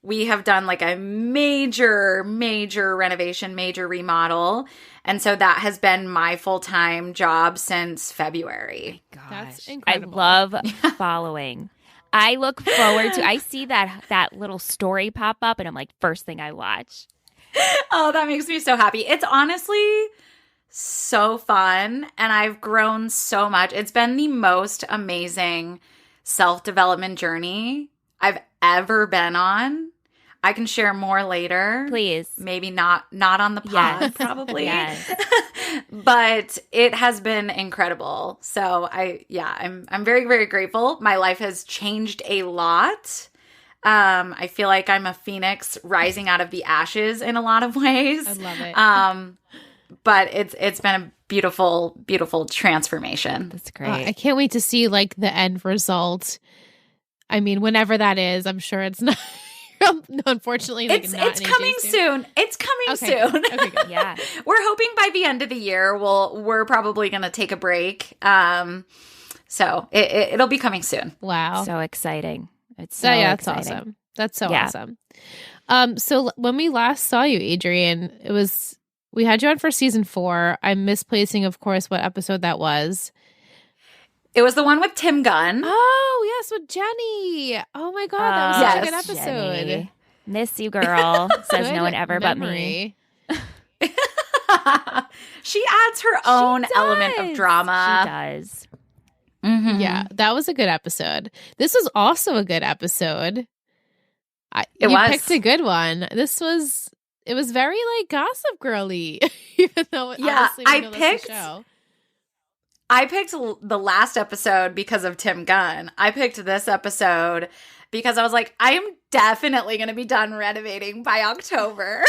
we have done like a major renovation, major remodel. And so that has been my full-time job since February. Gosh, that's incredible. I love following. I look forward to, I see that little story pop up and I'm like, first thing I watch. Oh, that makes me so happy. It's honestly so fun and I've grown so much. It's been the most amazing self-development journey I've ever been on. I can share more later. Please. Maybe not on the pod, yes. probably. Yes. But it has been incredible. So I'm very, very grateful. My life has changed a lot. I feel like I'm a phoenix rising out of the ashes in a lot of ways. I love it. But it's been a beautiful, beautiful transformation. That's great. I can't wait to see like the end result. I mean, whenever that is, I'm sure it's not. Unfortunately, like, it's coming soon. It's coming soon. Okay, good. Yeah, we're hoping by the end of the year we're probably going to take a break. So it'll be coming soon. Wow, so exciting! It's so that's exciting. awesome. That's so awesome. So when we last saw you, Adrienne, we had you on for season 4. I'm misplacing, of course, what episode that was. It was the one with Tim Gunn. Oh, yes, with Jenny. Oh, my God. That was such a good episode. Jenny. Miss you, girl. Says no one ever memory. but me. She adds her own element of drama. She does. Mm-hmm. Yeah, that was a good episode. This was also a good episode. You picked a good one. It was very like Gossip Girly, even though I picked the last episode because of Tim Gunn. I picked this episode because I was like, I am definitely going to be done renovating by October.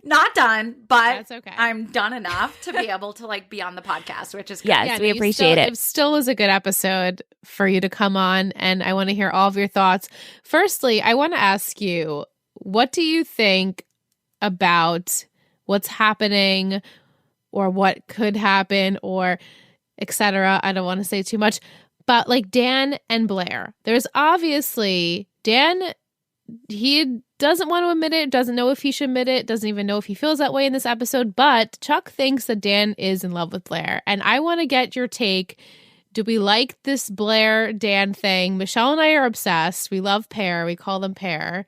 Not done, but that's okay. I'm done enough to be able to like be on the podcast, which is good. Yes, we appreciate it. It still was a good episode for you to come on, and I want to hear all of your thoughts. Firstly, I want to ask you, what do you think about what's happening or what could happen or etc.? I don't want to say too much, but like Dan and Blair, there's obviously Dan, he doesn't want to admit it, doesn't know if he should admit it, doesn't even know if he feels that way in this episode, but Chuck thinks that Dan is in love with Blair. And I want to get your take. Do we like this Blair-Dan thing? Michelle and I are obsessed. We love Pear. We call them Pear.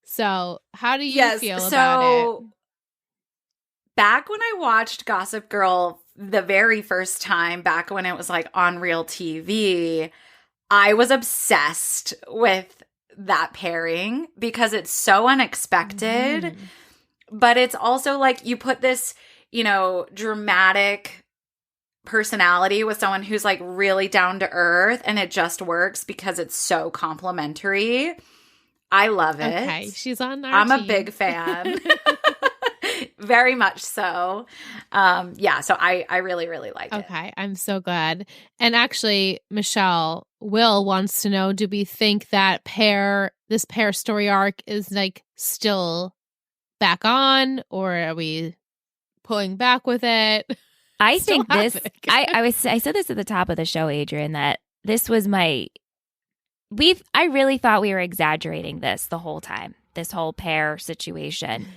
So how do you feel about it? Back when I watched Gossip Girl the very first time, back when it was like on real TV, I was obsessed with that pairing because it's so unexpected. But it's also like you put this, dramatic personality with someone who's like really down to earth, and it just works because it's so complimentary. I love it. Okay, she's on our I'm team. a big fan. Very much so. So I really, really like it. Okay, I'm so glad. And actually, Michelle, Will wants to know, do we think that this Pear story arc is like still back on, or are we pulling back with it? I think this, I said this at the top of the show, Adrienne, that this was I really thought we were exaggerating this the whole time, this whole Pear situation.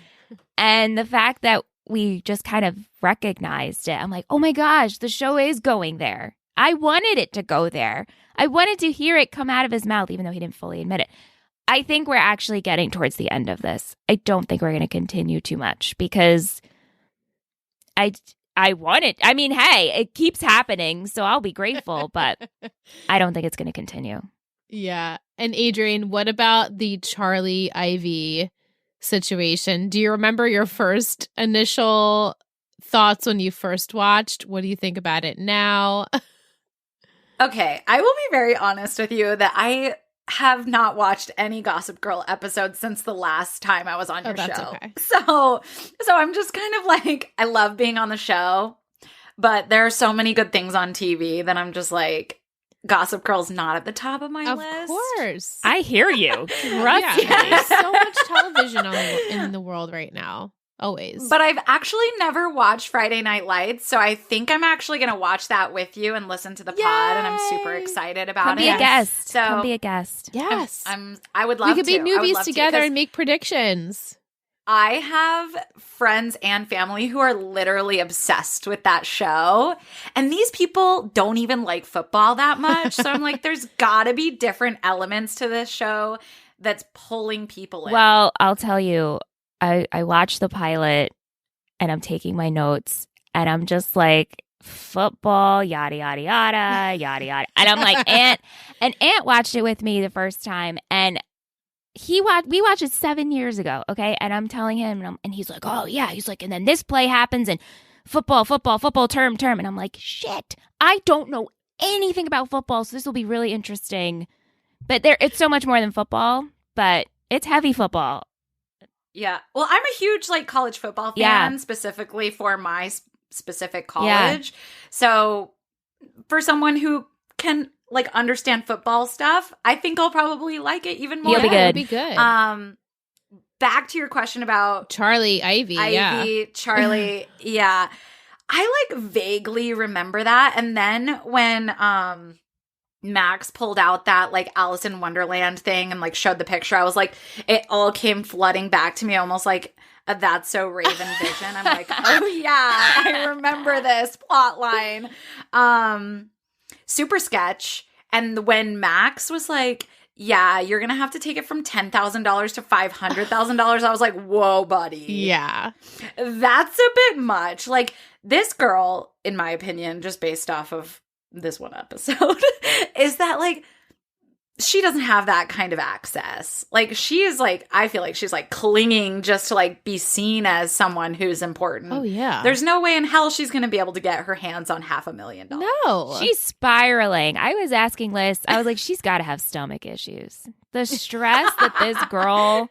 And the fact that we just kind of recognized it, I'm like, oh my gosh, the show is going there. I wanted it to go there. I wanted to hear it come out of his mouth, even though he didn't fully admit it. I think we're actually getting towards the end of this. I don't think we're going to continue too much because I want it. I mean, hey, it keeps happening, so I'll be grateful, but I don't think it's going to continue. Yeah. And Adrienne, what about the Charlie Ivy situation? Do you remember your first initial thoughts when you first watched? What do you think about it now? Okay, I will be very honest with you that I have not watched any Gossip Girl episodes since the last time I was on your show. Okay. So I'm just kind of like, I love being on the show, but there are so many good things on TV that I'm just like, Gossip Girl's not at the top of my list. Of course. I hear you. Trust me. There's so much television in the world right now. Always. But I've actually never watched Friday Night Lights, so I think I'm actually going to watch that with you and listen to the pod, and I'm super excited about Come it. Be a guest. So, Come be a guest. Yes. I would love to. We could be newbies together and make predictions. I have friends and family who are literally obsessed with that show. And these people don't even like football that much. So I'm like, there's got to be different elements to this show that's pulling people in. Well, I'll tell you, I watched the pilot and I'm taking my notes and I'm just like, football, yada, yada, yada, yada, yada. And I'm like, Aunt watched it with me the first time. And we watched it 7 years ago, okay? And I'm telling him, and he's like, oh, yeah. He's like, and then this play happens, and football, term. And I'm like, shit, I don't know anything about football, so this will be really interesting. But it's so much more than football, but it's heavy football. Yeah. Well, I'm a huge, college football fan, specifically for my specific college. Yeah. So for someone who can understand football stuff, I think I'll probably like it even more. You'll be good. It'll be good. Back to your question about Charlie, Ivy, Charlie, yeah. I vaguely remember that, and then when Max pulled out that Alice in Wonderland thing and showed the picture, I was like, it all came flooding back to me, almost like a That's So Raven vision. I'm like, oh yeah, I remember this plot line. Super sketch. And when Max was like, yeah, you're going to have to take it from $10,000 to $500,000, I was like, whoa, buddy. Yeah. That's a bit much. This girl, in my opinion, just based off of this one episode, is that she doesn't have that kind of access. She is I feel like she's clinging just to be seen as someone who's important. Oh yeah. There's no way in hell she's going to be able to get her hands on $500,000. No. She's spiraling. I was asking Liz, I was like, she's got to have stomach issues. The stress that this girl,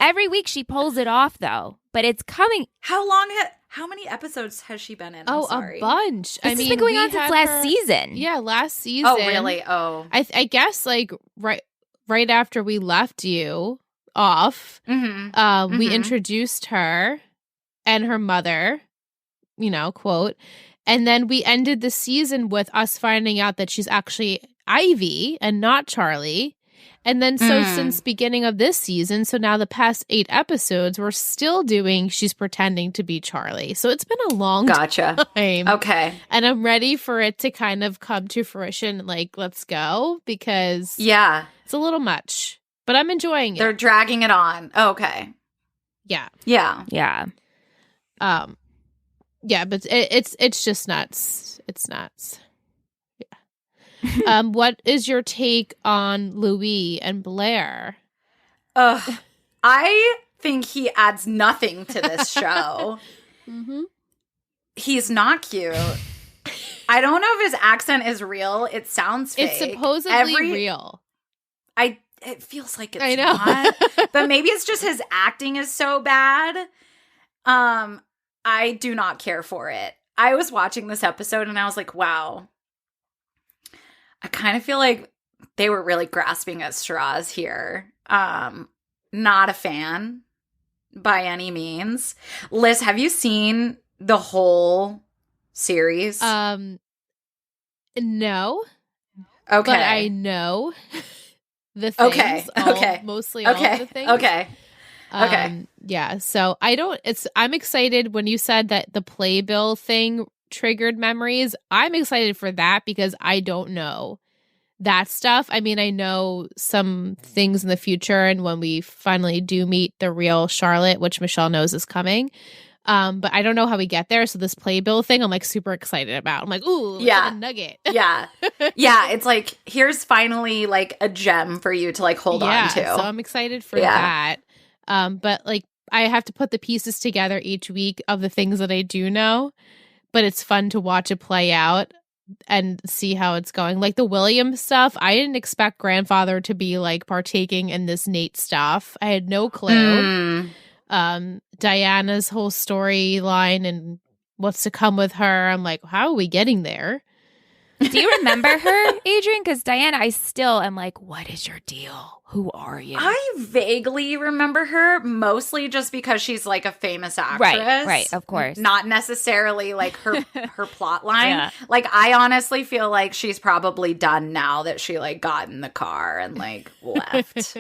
every week she pulls it off though, but it's coming. How many episodes has she been in? Oh, a bunch. This has been going on since last season. Yeah, last season. Oh, really? Oh. I guess right after we left you off, we introduced her and her mother, quote, and then we ended the season with us finding out that she's actually Ivy and not Charlie. And then since beginning of this season, so now the past 8 episodes, we're still doing she's pretending to be Charlie. So it's been a long time. Okay. And I'm ready for it to kind of come to fruition, let's go, because it's a little much. But I'm enjoying it. They're dragging it on. Okay. Yeah. Yeah. Yeah, but it's just nuts. It's nuts. What is your take on Louis and Blair? I think he adds nothing to this show. He's not cute. I don't know if his accent is real. It sounds fake. It's supposedly real. It feels like it's not. But maybe it's just his acting is so bad. I do not care for it. I was watching this episode and I was like, wow. I kind of feel like they were really grasping at straws here. Not a fan by any means. Liz, have you seen the whole series? No. Okay. But I know the things. Mostly all of the things. Okay. Yeah. So I'm excited when you said that the playbill thing triggered memories. I'm excited for that because I don't know that stuff. I mean, I know some things in the future and when we finally do meet the real Charlotte, which Michelle knows is coming. But I don't know how we get there. So this playbill thing, I'm super excited about. I'm like, ooh, a nugget. Yeah. It's here's finally a gem for you to hold on to. So I'm excited for that. But I have to put the pieces together each week of the things that I do know. But it's fun to watch it play out and see how it's going. The William stuff, I didn't expect grandfather to be partaking in this Nate stuff. I had no clue. Diana's whole storyline and what's to come with her. I'm like, how are we getting there? Do you remember her, Adrienne? Because Diana, I still am like, what is your deal? Who are you? I vaguely remember her, mostly just because she's like a famous actress. Right, of course. Not necessarily like her plot line. Yeah. Like, I honestly feel like she's probably done now that she like got in the car and like left.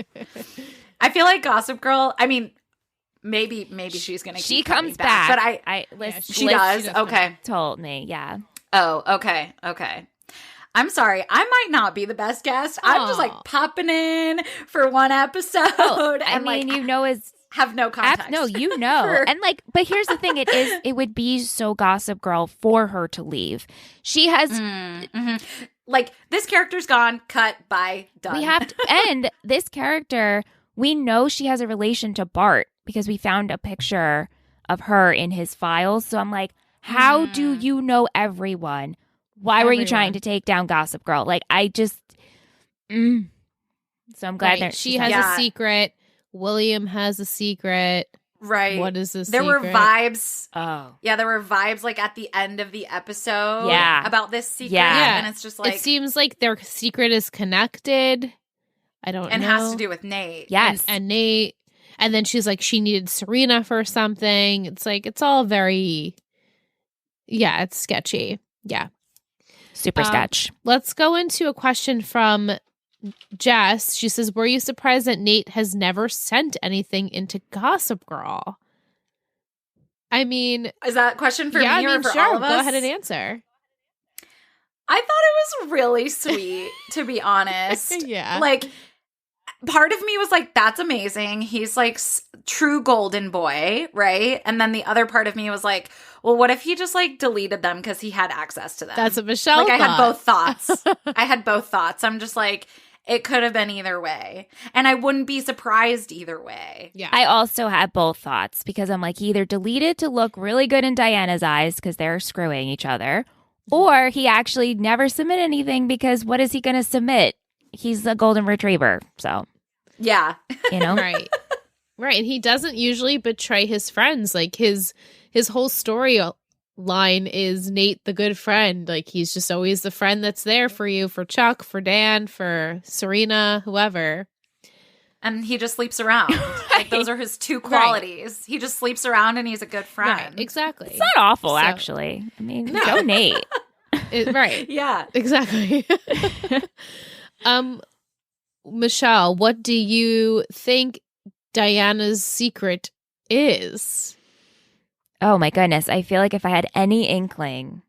I feel like Gossip Girl, I mean, maybe she's going to keep comes back. But she does? Okay. Told me, yeah. Oh, okay. I'm sorry. I might not be the best guest. I'm just like popping in for one episode. Oh, and I mean, have no context. No, And like, but here's the thing. It would be so Gossip Girl for her to leave. She has like, this character's gone, cut, bye, done. We have to, and this character, we know she has a relation to Bart because we found a picture of her in his files. So I'm like, how do you know everyone? Why were you trying to take down Gossip Girl? Like, I just... So I'm glad she has a secret. William has a secret. Right. What is this There secret? were vibes. Oh. Yeah, there were vibes, like, at the end of the episode about this secret. Yeah. And it's just like... It seems like their secret is connected. I don't know. And has to do with Nate. Yes. And Nate... And then she's like, she needed Serena for something. It's like, it's all very... Yeah, it's sketchy. Yeah. Super sketch. Let's go into a question from Jess. She says, were you surprised that Nate has never sent anything into Gossip Girl? I mean... Is that a question for me or for all of us? Go ahead and answer. I thought it was really sweet, to be honest. Yeah. Like, part of me was like, that's amazing. He's like true golden boy, right? And then the other part of me was like, well, what if he just like deleted them because he had access to them? That's what Michelle Like, thought. I had both thoughts. I'm just like, it could have been either way. And I wouldn't be surprised either way. Yeah. I also had both thoughts because I'm like, he either deleted to look really good in Diana's eyes because they're screwing each other, or he actually never submitted anything because what is he going to submit? He's a golden retriever. So, yeah. You know? Right. Right. And he doesn't usually betray his friends. Like, his whole story line is Nate the good friend. Like, he's just always the friend that's there for you, for Chuck, for Dan, for Serena, whoever. And he just sleeps around. Like, those are his two qualities. Right. He just sleeps around and he's a good friend. Right, exactly. It's not awful, actually. I mean, go Nate. Right. Yeah. Exactly. Michelle, what do you think Diana's secret is? Oh my goodness. I feel like if I had any inkling,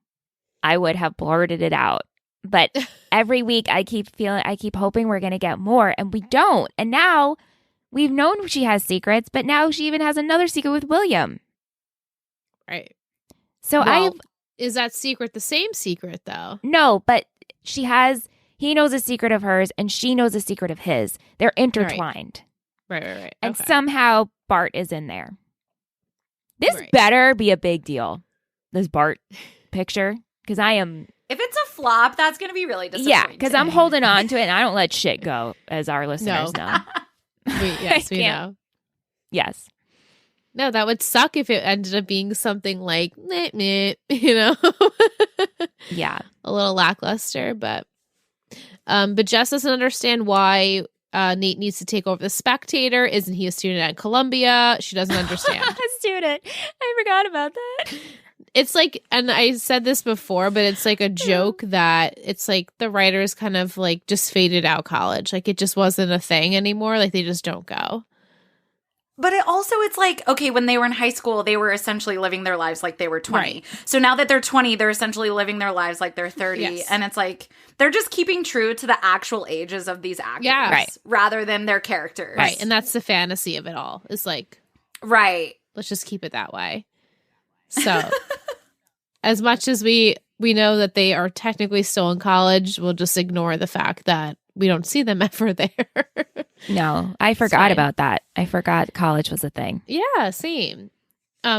I would have blurted it out. But every week I keep hoping we're going to get more, and we don't. And now we've known she has secrets, but now she even has another secret with William. Right. So is that secret the same secret though? No, but he knows a secret of hers and she knows a secret of his. They're intertwined. Right. And somehow Bart is in there. This better be a big deal, this Bart picture, because I am... If it's a flop, that's going to be really disappointing. Yeah, because I'm holding on to it and I don't let shit go, as our listeners know. We know. Yes. No, that would suck if it ended up being something like, meh, you know? Yeah. A little lackluster, but Jess doesn't understand why Nate needs to take over the Spectator. Isn't he a student at Columbia? She doesn't understand. A student. I forgot about that. It's like, and I said this before, but it's like a joke that it's like the writers kind of like just faded out college. Like, it just wasn't a thing anymore. Like, they just don't go. But it's like, okay, when they were in high school, they were essentially living their lives like they were 20. Right. So now that they're 20, they're essentially living their lives like they're 30. Yes. And it's like, they're just keeping true to the actual ages of these actors rather than their characters. Right. And that's the fantasy of it all. It's like, let's just keep it that way. So as much as we know that they are technically still in college, we'll just ignore the fact that we don't see them ever there. No, I forgot about that. I forgot college was a thing. Yeah, same.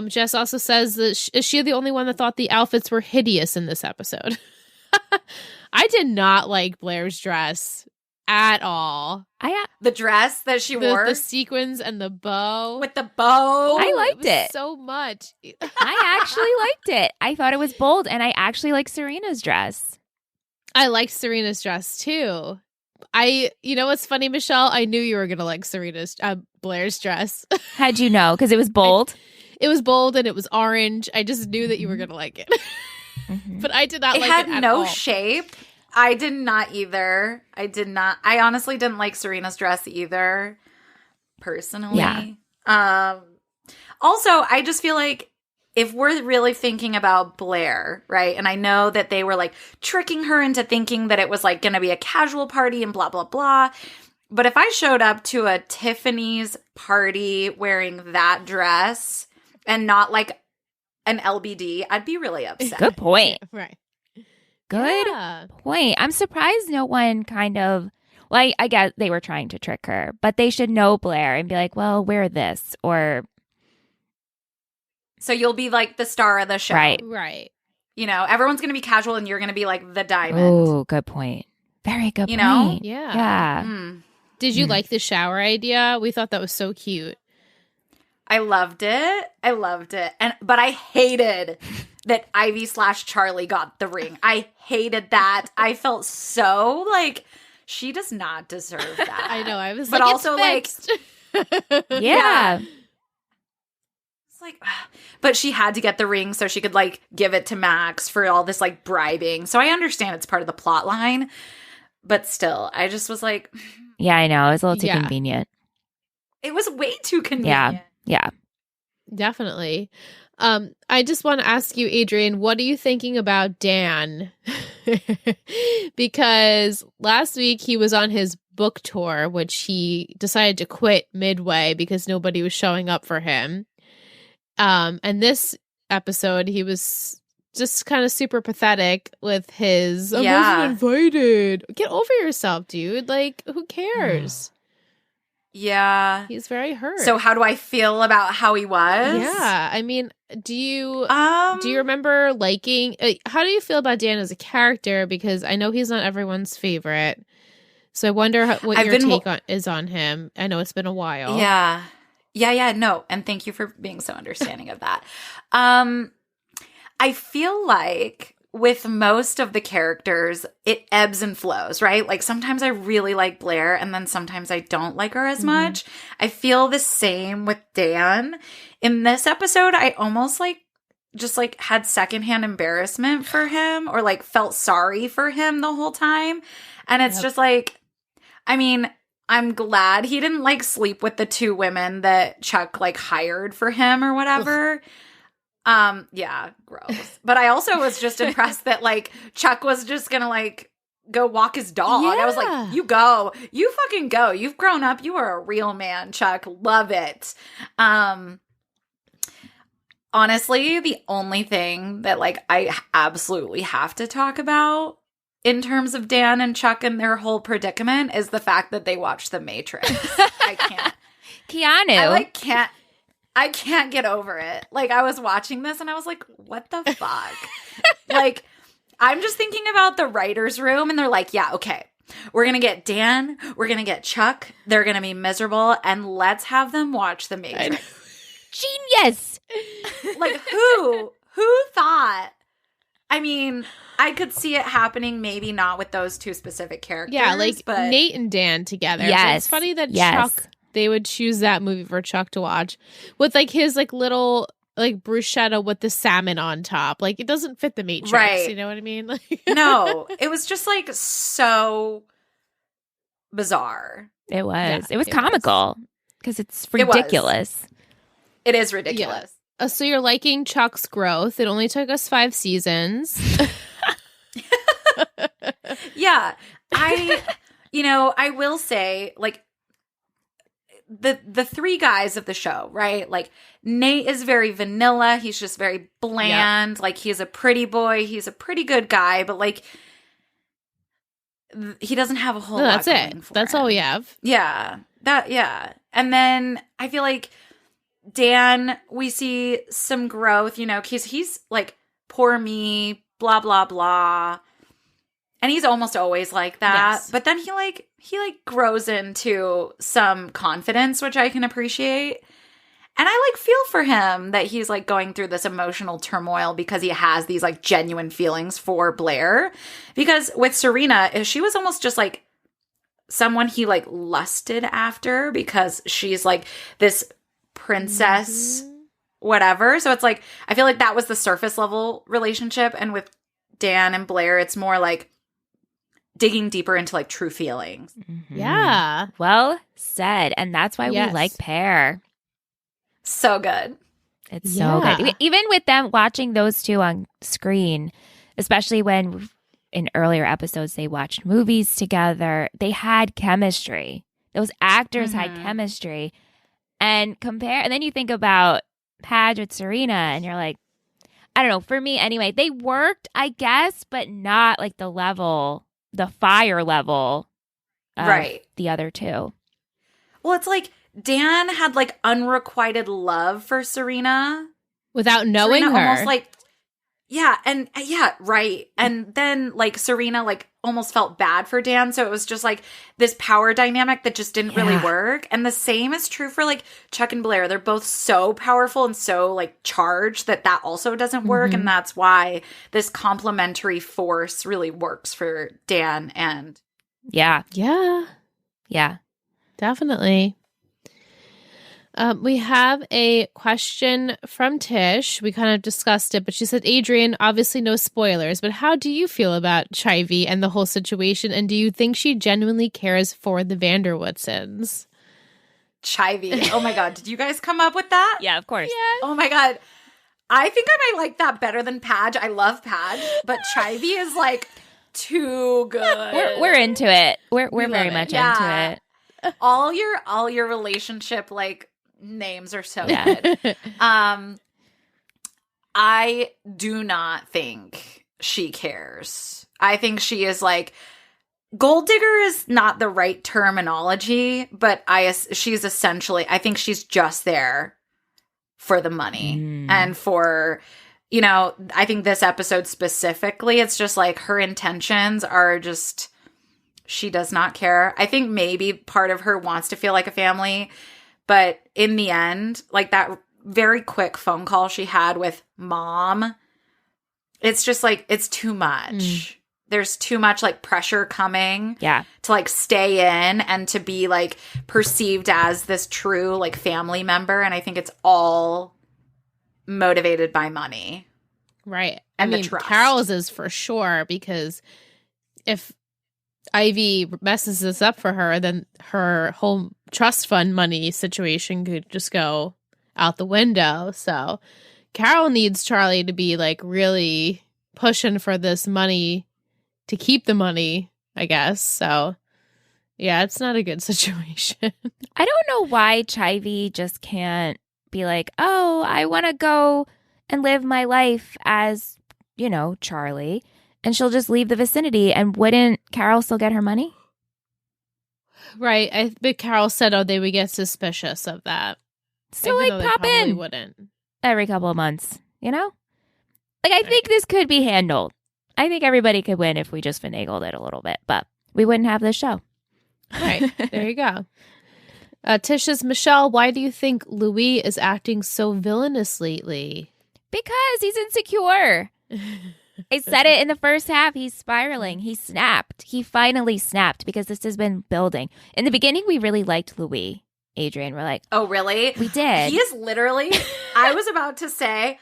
Jess also says that is she the only one that thought the outfits were hideous in this episode? I did not like Blair's dress at all. The dress that she wore, the sequins and the bow. With the bow, I liked it so much. I actually liked it. I thought it was bold, and I actually like Serena's dress. I liked Serena's dress too. You know what's funny, Michelle? I knew you were gonna like Blair's dress. How'd you know? Because it was bold. It was bold and it was orange. I just knew that you were gonna like it. But I did not like it at all. It had no shape. I did not either. I honestly didn't like Serena's dress either, personally. Yeah. Also, I just feel like if we're really thinking about Blair, right? And I know that they were like tricking her into thinking that it was like going to be a casual party and blah, blah, blah. But if I showed up to a Tiffany's party wearing that dress and not like an LBD, I'd be really upset. Good point. Right. Good point. I'm surprised no one kind of, well, I guess they were trying to trick her, but they should know Blair and be like, well, wear this or. So you'll be like the star of the show. Right. You know, everyone's going to be casual and you're going to be like the diamond. Oh, good point. Very good point. You know? Yeah. Did you like the shower idea? We thought that was so cute. I loved it. But I hated that Ivy/Charlie got the ring. I hated that. I felt so like she does not deserve that. I know. I was but like, also it's like, yeah. Like, but she had to get the ring so she could like give it to Max for all this like bribing. So I understand it's part of the plot line, but still, I just was like, yeah, I know. It was a little too convenient. It was way too convenient. Yeah. Definitely. I just want to ask you, Adrienne, what are you thinking about Dan? Because last week he was on his book tour, which he decided to quit midway because nobody was showing up for him. And this episode, he was just kind of super pathetic with his, I wasn't invited. Get over yourself, dude. Like, who cares? Yeah. He's very hurt. So how do I feel about how he was? Yeah. I mean, do you remember liking, how do you feel about Dan as a character? Because I know he's not everyone's favorite. So I wonder what your take is on him. I know it's been a while. Yeah. No. And thank you for being so understanding of that. I feel like with most of the characters, it ebbs and flows, right? Like sometimes I really like Blair and then sometimes I don't like her as much. I feel the same with Dan. In this episode, I almost just had secondhand embarrassment for him or like felt sorry for him the whole time. And it's just like, I mean, I'm glad he didn't like sleep with the two women that Chuck like hired for him or whatever. Yeah, gross. But I also was just impressed that like Chuck was just gonna like go walk his dog. Yeah. I was like, you go. You fucking go. You've grown up. You are a real man, Chuck. Love it. Honestly, the only thing that like I absolutely have to talk about in terms of Dan and Chuck and their whole predicament is the fact that they watched The Matrix. I can't. Keanu. I can't get over it. Like, I was watching this and I was like, what the fuck? Like, I'm just thinking about the writer's room and they're like, yeah, okay, we're going to get Dan, we're going to get Chuck, they're going to be miserable, and let's have them watch The Matrix. Genius! Like, who thought? I mean, I could see it happening, maybe not with those two specific characters. Yeah, like but Nate and Dan together. Yes. So it's funny that Chuck, they would choose that movie for Chuck to watch with like his like little like bruschetta with the salmon on top. Like it doesn't fit the Matrix. Right. You know what I mean? Like no, it was just like so bizarre. It was. Yeah, it was comical because it's ridiculous. It is ridiculous. Yeah. So you're liking Chuck's growth. It only took us 5 seasons. Yeah. I will say, like, the three guys of the show, right? Like, Nate is very vanilla. He's just very bland. Yep. Like, he's a pretty boy. He's a pretty good guy, but, like, he doesn't have a whole lot going for That's him. All we have. Yeah. And then I feel like Dan, we see some growth, because he's like, poor me, blah, blah, blah. And he's almost always like that. Yes. But then he grows into some confidence, which I can appreciate. And I like feel for him that he's like going through this emotional turmoil because he has these like genuine feelings for Blair. Because with Serena, she was almost just like someone he like lusted after because she's like this princess, whatever. So it's like, I feel like that was the surface level relationship. And with Dan and Blair, it's more like digging deeper into like true feelings. Mm-hmm. Yeah. Well said. And that's why we like Pear. So good. It's so good. Even with them watching those two on screen, especially when in earlier episodes they watched movies together, they had chemistry. Those actors had chemistry. And then you think about Padge with Serena and you're like, I don't know, for me anyway, they worked, I guess, but not like the fire level of the other two. Well, it's like Dan had like unrequited love for Serena without knowing her. Almost like, right. And then like Serena like almost felt bad for Dan. So it was just like this power dynamic that just didn't really work. And the same is true for like Chuck and Blair. They're both so powerful and so like charged that also doesn't work. And that's why this complementary force really works for Dan and. Yeah. Definitely. We have a question from Tish. We kind of discussed it, but she said, Adrienne, obviously no spoilers, but how do you feel about Chivy and the whole situation? And do you think she genuinely cares for the Vanderwoodsons? Chivy. Oh my God. Did you guys come up with that? Yeah, of course. Yes. Oh my God. I think I might like that better than Padge. I love Padge, but Chivy is like too good. We're into it. We're very much into it. All your relationship like names are so good. I do not think she cares. I think she is like, gold digger is not the right terminology, but she's essentially, I think she's just there for the money and for, I think this episode specifically, it's just like her intentions are just, she does not care. I think maybe part of her wants to feel like a family, but in the end, like that very quick phone call she had with Mom, it's just like, it's too much. There's too much like pressure coming to like stay in and to be like perceived as this true like family member. And I think it's all motivated by money. Right. And the trust. Carol's is for sure, because if Ivy messes this up for her, then her whole trust fund money situation could just go out the window. So Carol needs Charlie to be like really pushing for this money to keep the money, I guess. So yeah, it's not a good situation. I don't know why Chivy just can't be like, oh, I want to go and live my life as, Charlie. And she'll just leave the vicinity. And wouldn't Carol still get her money? Right. But Carol said, they would get suspicious of that. So pop in. Wouldn't. Every couple of months, Like I think this could be handled. I think everybody could win if we just finagled it a little bit. But we wouldn't have this show. Right. There you go. Tisha's Michelle, why do you think Louis is acting so villainous lately? Because he's insecure. I said it in the first half. He's spiraling. He snapped. He finally snapped because this has been building. In the beginning, we really liked Louis. Adrienne, we're like, oh, really? We did. He is literally, I was about to say,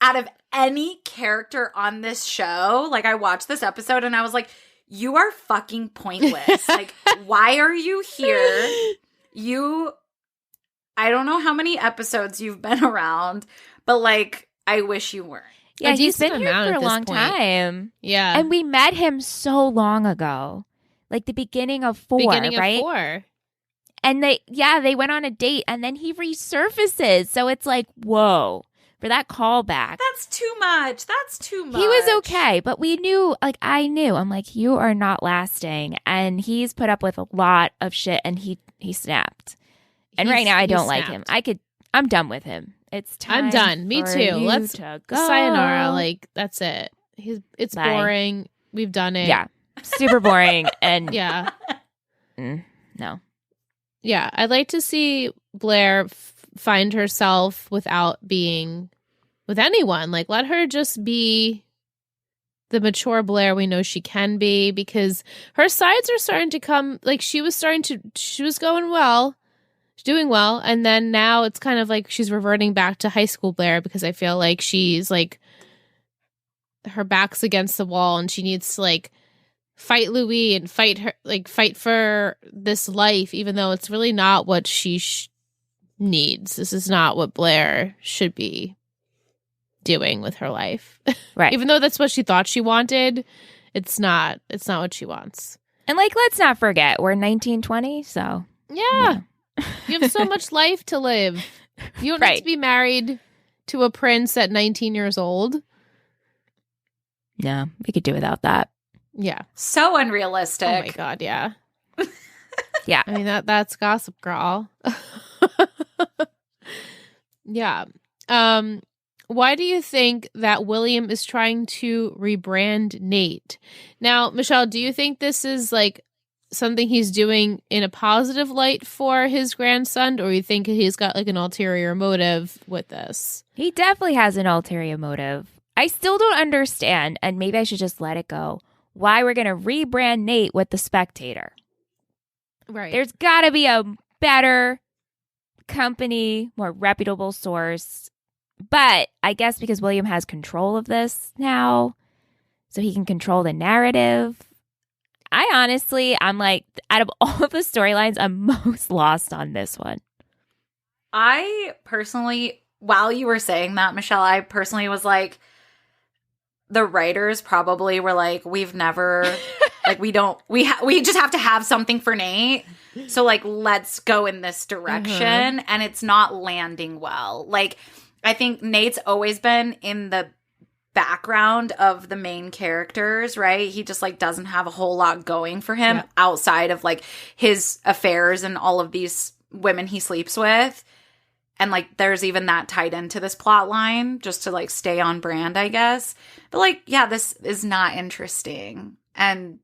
out of any character on this show, like I watched this episode and I was like, you are fucking pointless. Like, why are you here? I don't know how many episodes you've been around, but like, I wish you weren't. Yeah, he's been here for a long time. Yeah. And we met him so long ago. Like the beginning of 4, right? 4. And they went on a date and then he resurfaces. So it's like, whoa, for that callback. That's too much. He was okay, but we knew, like I knew, I'm like, you are not lasting. And he's put up with a lot of shit and he snapped. And right now I don't like him. I'm done with him. It's time. I'm done. Me too. Let's to go. Sayonara. Like that's it. It's Bye. boring. We've done it. Yeah. Super boring. And yeah. No. Yeah. I'd like to see Blair find herself without being with anyone. Like, let her just be the mature Blair we know she can be, because her sides are starting to come. Like, she was going well, doing well, and then now it's kind of like she's reverting back to high school Blair, because I feel like she's like, her back's against the wall and she needs to like fight Louis and fight for this life, even though it's really not what she needs. This is not what Blair should be doing with her life. Right. Even though that's what she thought she wanted, it's not what she wants. And like, let's not forget, we're 1920, so. Yeah. You have so much life to live. You don't need to be married to a prince at 19 years old. Yeah, we could do without that. Yeah. So unrealistic. Oh my God, yeah. Yeah. I mean, that's Gossip Girl. Yeah. Why do you think that William is trying to rebrand Nate? Now, Michelle, do you think this is like something he's doing in a positive light for his grandson, or you think he's got like an ulterior motive with this? He definitely has an ulterior motive. I still don't understand, and maybe I should just let it go, why we're going to rebrand Nate with The Spectator. Right. There's got to be a better company, more reputable source. But I guess because William has control of this now, so he can control the narrative. I'm like, out of all of the storylines, I'm most lost on this one. I personally, while you were saying that, Michelle, I personally was like, the writers probably were like, we've never, like, we just have to have something for Nate. So, like, let's go in this direction. And it's not landing well. Like, I think Nate's always been in the background of the main characters, right? He just like doesn't have a whole lot going for him outside of like his affairs and all of these women he sleeps with. And like there's even that tied into this plot line just to like stay on brand, I guess. But like, yeah, this is not interesting and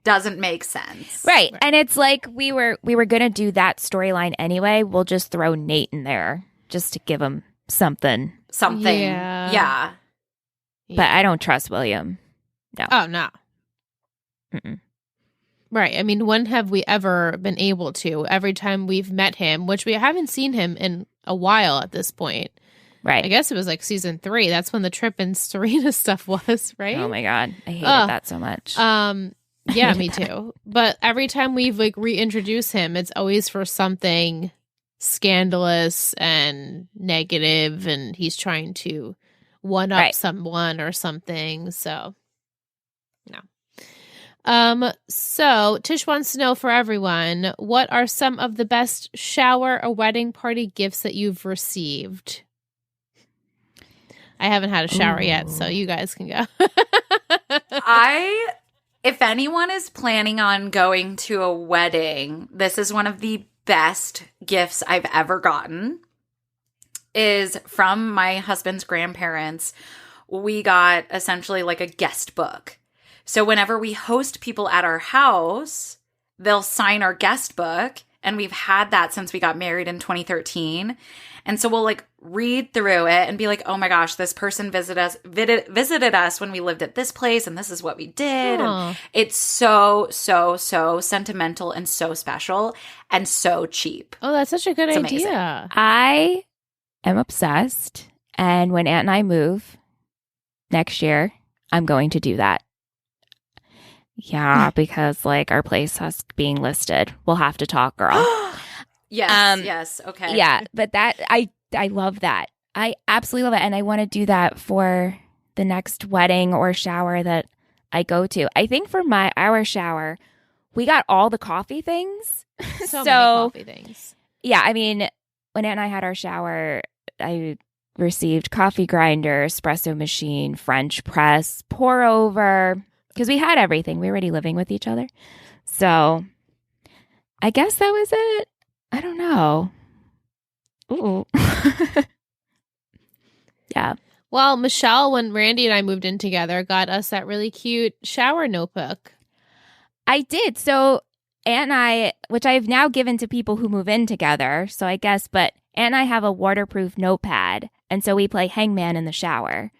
doesn't make sense. Right. And it's like we were going to do that storyline anyway. We'll just throw Nate in there just to give him something. Yeah. But I don't trust William. No. Oh, no. Mm-mm. Right. I mean, when have we ever been able to? Every time we've met him, which we haven't seen him in a while at this point. Right. I guess it was like season 3. That's when the Trip and Serena stuff was, right? Oh, my God. I hated that so much. Yeah, me too. But every time we've like reintroduced him, it's always for something scandalous and negative, and he's trying to one up someone or something. So no. So Tish wants to know, for everyone, what are some of the best shower or wedding party gifts that you've received? I haven't had a shower yet, so you guys can go. If anyone is planning on going to a wedding, this is one of the best gifts I've ever gotten. Is from my husband's grandparents. We got essentially like a guest book. So whenever we host people at our house, they'll sign our guest book. And we've had that since we got married in 2013. And so we'll like read through it and be like, oh my gosh, this person visited us when we lived at this place and this is what we did. And it's so, so, so sentimental and so special and so cheap. Oh, that's such a good idea. Amazing. I am obsessed. And when Aunt and I move next year, I'm going to do that. Yeah, because like our place has being listed. We'll have to talk, girl. Yes. Okay. Yeah, but that I love that. I absolutely love it. And I want to do that for the next wedding or shower that I go to. I think for our shower, we got all the coffee things. So many coffee things. Yeah, I mean, when Aunt and I had our shower, I received coffee grinder, espresso machine, French press, pour over, because we had everything. We were already living with each other. So I guess that was it. I don't know. Ooh. Yeah. Well, Michelle, when Randy and I moved in together, got us that really cute shower notebook. I did. So Aunt and I, which I've now given to people who move in together. So I guess, but and I have a waterproof notepad. And so we play Hangman in the shower.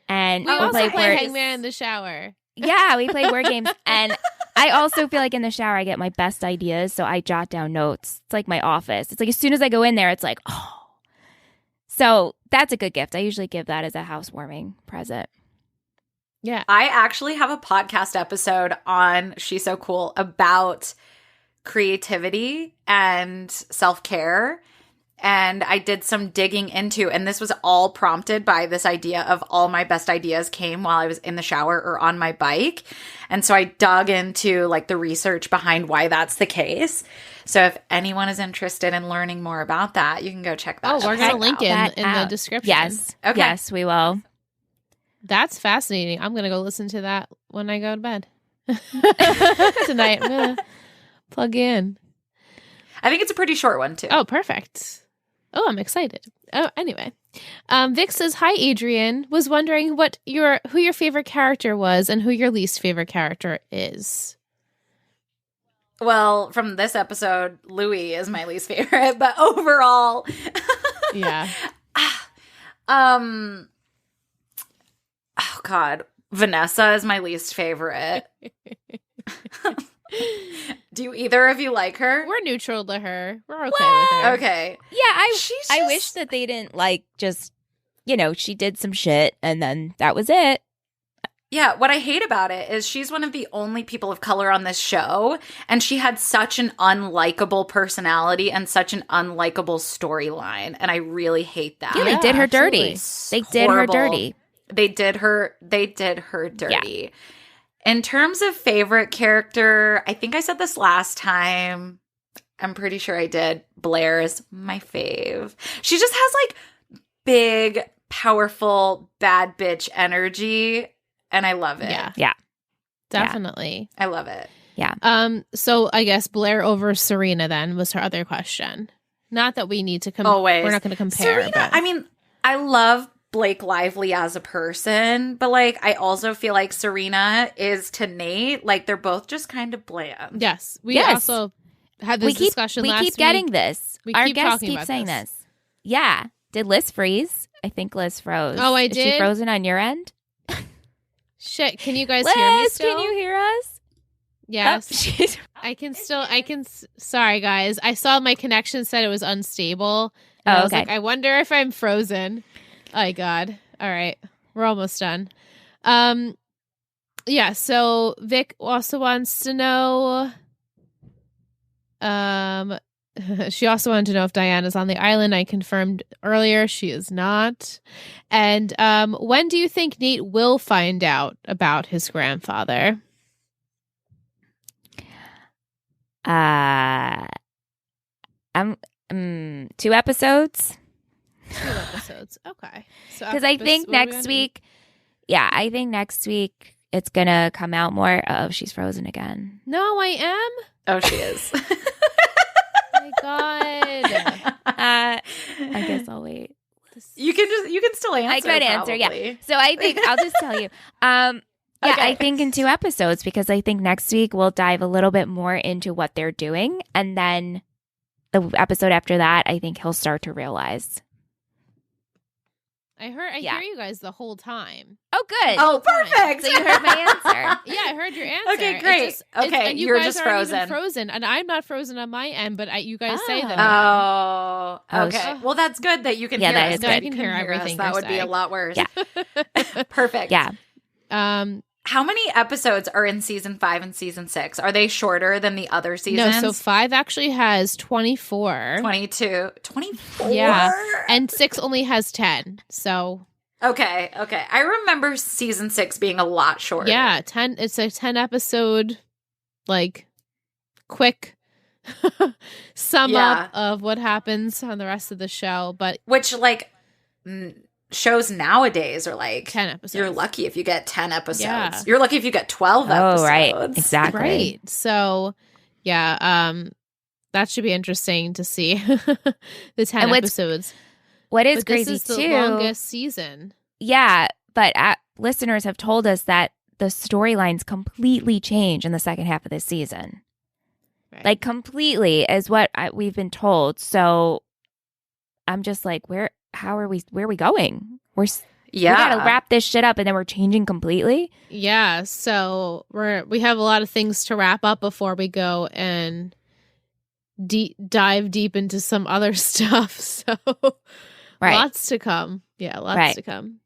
And we also play Hangman in the shower. Yeah, we play word games. And I also feel like in the shower I get my best ideas, so I jot down notes. It's like my office. It's like as soon as I go in there, it's like, oh. So that's a good gift. I usually give that as a housewarming present. Yeah. I actually have a podcast episode on She's So Cool about creativity and self-care. And I did some digging into, and this was all prompted by this idea of all my best ideas came while I was in the shower or on my bike. And so I dug into like the research behind why that's the case. So if anyone is interested in learning more about that, you can go check that out. Oh, we're going to link it in the description. Yes. Okay. Yes, we will. That's fascinating. I'm going to go listen to that when I go to bed. Tonight, I'm going to plug in. I think it's a pretty short one, too. Oh, perfect. Oh, I'm excited. Oh, anyway. Vic says, hi, Adrienne. Was wondering who your favorite character was and who your least favorite character is. Well, from this episode, Louis is my least favorite, but overall. Yeah. Oh, God. Vanessa is my least favorite. Do either of you like her? We're neutral to her. We're okay with her. Okay. Yeah, I wish that they didn't she did some shit and then that was it. Yeah, what I hate about it is she's one of the only people of color on this show, and she had such an unlikable personality and such an unlikable storyline, and I really hate that. Yeah, they did her dirty. They did her dirty. They did her dirty. Yeah. In terms of favorite character, I think I said this last time. I'm pretty sure I did. Blair is my fave. She just has like big, powerful, bad bitch energy, and I love it. Yeah. Definitely. I love it. Yeah. So I guess Blair over Serena then was her other question. Not that we need to Always. We're not going to compare. Serena, but. I mean, I love Blake Lively as a person, but like I also feel like Serena is to Nate, like they're both just kind of bland. Yes. We also had this discussion last week. We keep getting this. Our guests keep saying this. Yeah. Did Liz freeze? I think Liz froze. Oh, I did? Is she frozen on your end? Shit, can you guys Liz, hear me still? Can you hear us? Yes. Sorry, guys. I saw my connection said it was unstable. And I was like, I wonder if I'm frozen. Oh, my God. All right. We're almost done. Yeah, so Vic also wants to know... she also wanted to know if Diana's on the island. I confirmed earlier she is not. And when do you think Nate will find out about his grandfather? 2 episodes. 2 episodes. Okay. So because I think next week, it's gonna come out more. Oh, she's frozen again. No, I am. Oh, she is. My God. I guess I'll wait. You can still answer. I could answer, yeah. So I think I'll just tell you. Yeah, okay. I think in 2 episodes, because I think next week we'll dive a little bit more into what they're doing, and then the episode after that, I think he'll start to realize. I hear you guys the whole time. Oh, good. Oh, perfect. So you heard my answer. Yeah, I heard your answer. Okay, great. And you're just frozen. Even frozen, and I'm not frozen on my end, but you guys say that. Oh, okay. Well, that's good that you can hear that us. Is good. I can hear everything. That would be a lot worse. Yeah. Perfect. Yeah. How many episodes are in season 5 and season 6? Are they shorter than the other seasons? No, so 5 actually has 24. 22. 24? Yeah. And 6 only has 10. So. Okay. I remember season 6 being a lot shorter. Yeah, 10. It's a 10 episode, like, quick sum up of what happens on the rest of the show. But which, like, shows nowadays are like 10 episodes. You're lucky if you get 10 episodes. Yeah. You're lucky if you get 12 episodes. Oh, right. Exactly. Right. So, yeah, that should be interesting to see the 10 episodes. What is crazy, this is too. The longest season. Yeah, but listeners have told us that the storylines completely change in the second half of this season. Right. Like, completely is what we've been told. So, I'm just like, where are we going? We gotta wrap this shit up, and then we're changing completely. Yeah, so we have a lot of things to wrap up before we go and dive deep into some other stuff. So lots to come. Yeah, lots to come.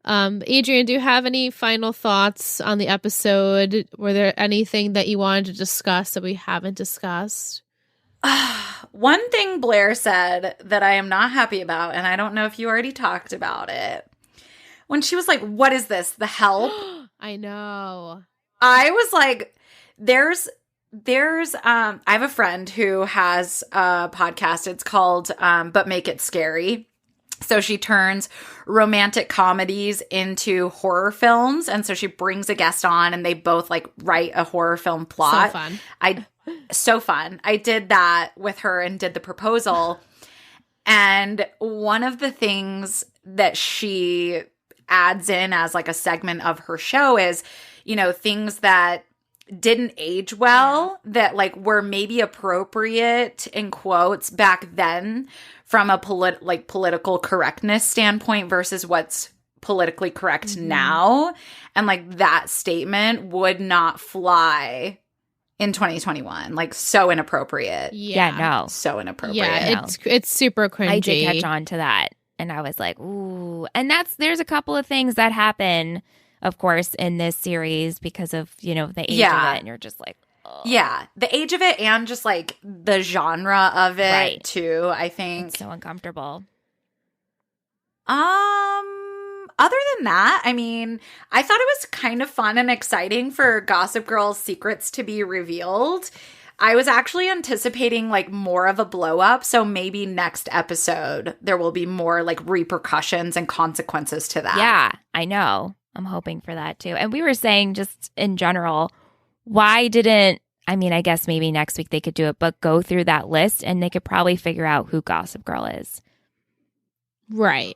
Adrienne, do you have any final thoughts on the episode? Were there anything that you wanted to discuss that we haven't discussed? One thing Blair said that I am not happy about, and I don't know if you already talked about it. When she was like, "What is this? The Help?" I know. I was like, there's I have a friend who has a podcast. It's called But Make It Scary. So she turns romantic comedies into horror films. And so she brings a guest on and they both like write a horror film plot. So fun. I did that with her and did the proposal. And one of the things that she adds in as like a segment of her show is, you know, things that didn't age well, that like were maybe appropriate in quotes back then from a political correctness standpoint versus what's politically correct now. And like that statement would not fly in 2021. Like so inappropriate. Yeah, no. So inappropriate. Yeah, it's super cringy. I did catch on to that. And I was like, ooh. And there's a couple of things that happen, of course, in this series because of, you know, the age of it. And you're just like, oh. Yeah. The age of it and just like the genre of it too, I think. It's so uncomfortable. Other than that, I mean, I thought it was kind of fun and exciting for Gossip Girl's secrets to be revealed. I was actually anticipating like more of a blow up. So maybe next episode there will be more like repercussions and consequences to that. Yeah, I know. I'm hoping for that too. And we were saying just in general, why didn't, I mean, I guess maybe next week they could do it, but go through that list and they could probably figure out who Gossip Girl is. Right.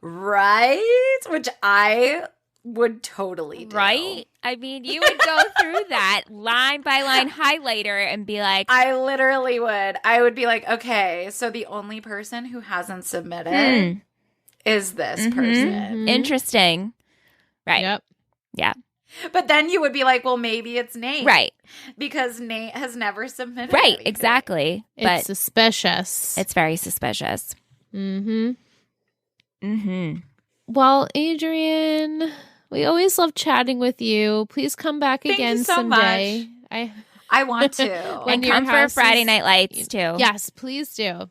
Which I would totally do. Right? I mean, you would go through that line by line highlighter and be like... I literally would. I would be like, okay, so the only person who hasn't submitted is this person. Interesting. Right. Yep. Yeah. But then you would be like, well, maybe it's Nate. Right. Because Nate has never submitted Right, anything. exactly. It's suspicious. It's very suspicious. Well, Adrienne, we always love chatting with you. Please come back again someday. I want to. And come for Friday Night Lights, too. Yes, please do.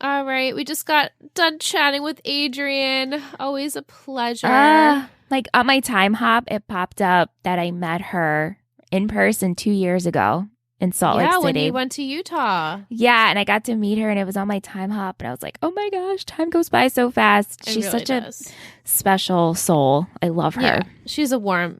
All right, we just got done chatting with Adrienne. Always a pleasure. Like on my time hop, it popped up that I met her in person 2 years ago in Salt Lake City. Yeah, when you went to Utah. Yeah, and I got to meet her and it was on my time hop and I was like, oh my gosh, time goes by so fast. She's really such a special soul. I love her. Yeah, she's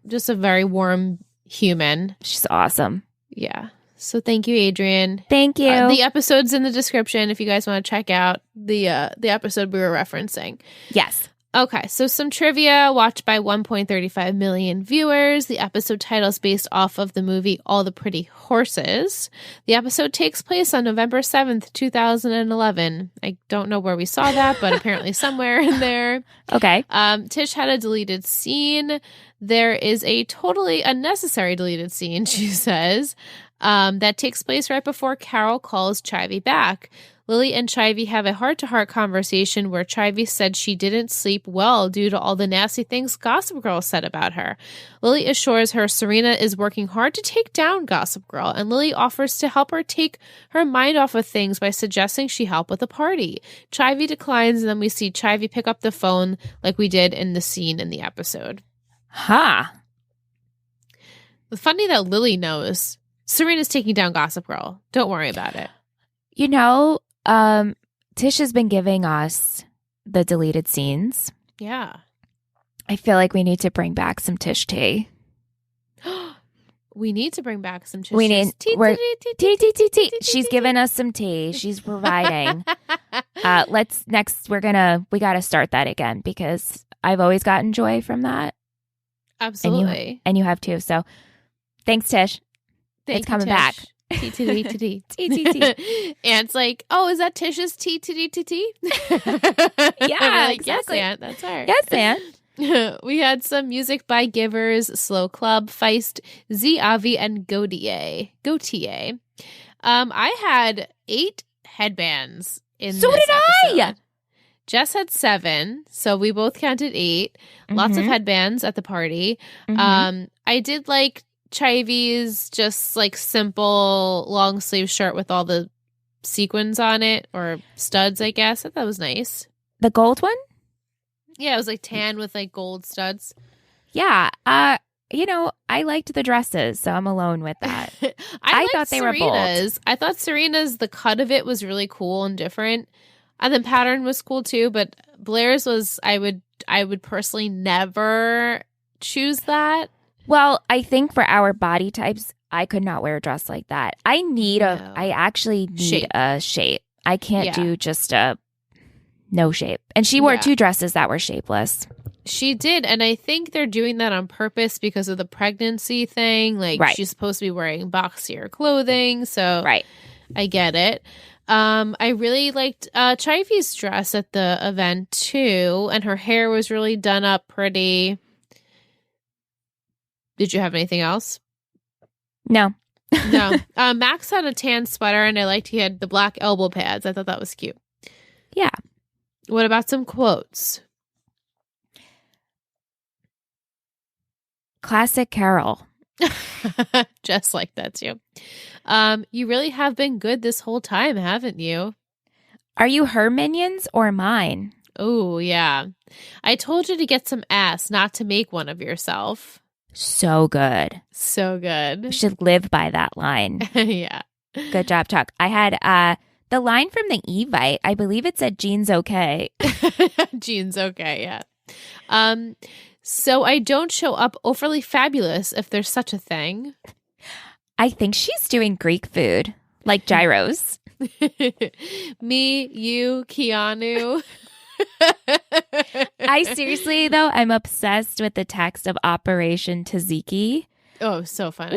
just a very warm human. She's awesome. Yeah. So thank you, Adrienne. Thank you. The episode's in the description if you guys want to check out the episode we were referencing. Yes. Okay, so some trivia watched by 1.35 million viewers. The episode title is based off of the movie All the Pretty Horses. The episode takes place on November 7th, 2011. I don't know where we saw that, but apparently somewhere in there. Okay. Tish had a deleted scene. There is a totally unnecessary deleted scene, she says, that takes place right before Carol calls Chivy back. Lily and Chivy have a heart-to-heart conversation where Chivy said she didn't sleep well due to all the nasty things Gossip Girl said about her. Lily assures her Serena is working hard to take down Gossip Girl, and Lily offers to help her take her mind off of things by suggesting she help with a party. Chivy declines, and then we see Chivy pick up the phone like we did in the scene in the episode. Huh. It's funny that Lily knows Serena's taking down Gossip Girl. Don't worry about it. You know, Tish has been giving us the deleted scenes. Yeah. I feel like we need to bring back some Tish tea. We need to bring back some tissues. We need tea. She's giving us some tea. She's providing. We got to start that again because I've always gotten joy from that. Absolutely. And you have too. So thanks, Tish. It's coming back. T. And it's like, oh, is that Tish's T? Yeah, like, exactly. Yes, Aunt. That's her. Yes, Aunt. We had some music by Givers, Slow Club, Feist, Z Avi, and Gautier. I had 8 headbands in So this did episode. I. Jess had 7, so we both counted 8. Lots of headbands at the party. I did like Chivy's just like simple long sleeve shirt with all the sequins on it, or studs, I guess. I thought that was nice. The gold one? Yeah, it was like tan with like gold studs. Yeah. I liked the dresses, so I'm alone with that. I thought they were bold. I thought Serena's, the cut of it was really cool and different. And the pattern was cool too, but Blair's was, I would personally never choose that. Well, I think for our body types, I could not wear a dress like that. I actually need a shape. I can't do just a no shape. And she wore 2 dresses that were shapeless. She did. And I think they're doing that on purpose because of the pregnancy thing. Like she's supposed to be wearing boxier clothing. So I get it. I really liked Chivy's dress at the event too. And her hair was really done up pretty. Did you have anything else? No. No. Max had a tan sweater and I liked he had the black elbow pads. I thought that was cute. Yeah. What about some quotes? Classic Carol. Just like that too. You really have been good this whole time, haven't you? Are you her minions or mine? Oh, yeah. I told you to get some ass, not to make one of yourself. So good. So good. You should live by that line. Yeah. Good job, Chuck. I had the line from the Evite. I believe it said Jean's okay. Jean's okay, yeah. So I don't show up overly fabulous, if there's such a thing. I think she's doing Greek food, like gyros. Me, you, Keanu. I seriously, though, I'm obsessed with the text of Operation Tzatziki. Oh, so funny.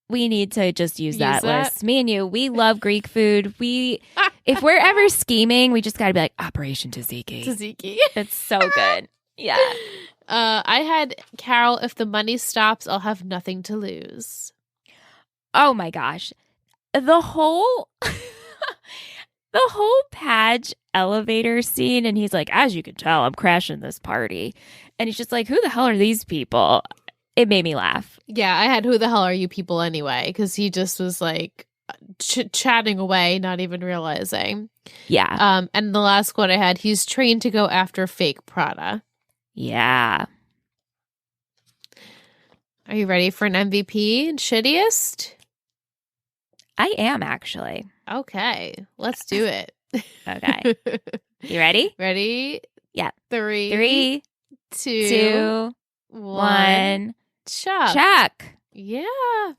We need to just use that list. Me and you, we love Greek food. If we're ever scheming, we just got to be like, Operation Tzatziki. Tzatziki. It's so good. Yeah. I had Carol, if the money stops, I'll have nothing to lose. Oh my gosh. The whole Padge elevator scene, and he's like, as you can tell, I'm crashing this party. And he's just like, who the hell are these people? It made me laugh. Yeah, I had who the hell are you people anyway? Because he just was like chatting away, not even realizing. Yeah. And the last quote I had, he's trained to go after fake Prada. Yeah. Are you ready for an MVP and shittiest? I am, actually. Okay, let's do it. Okay. You ready? Ready? Yeah. 3, 2, 2, 1. Chuck. Yeah.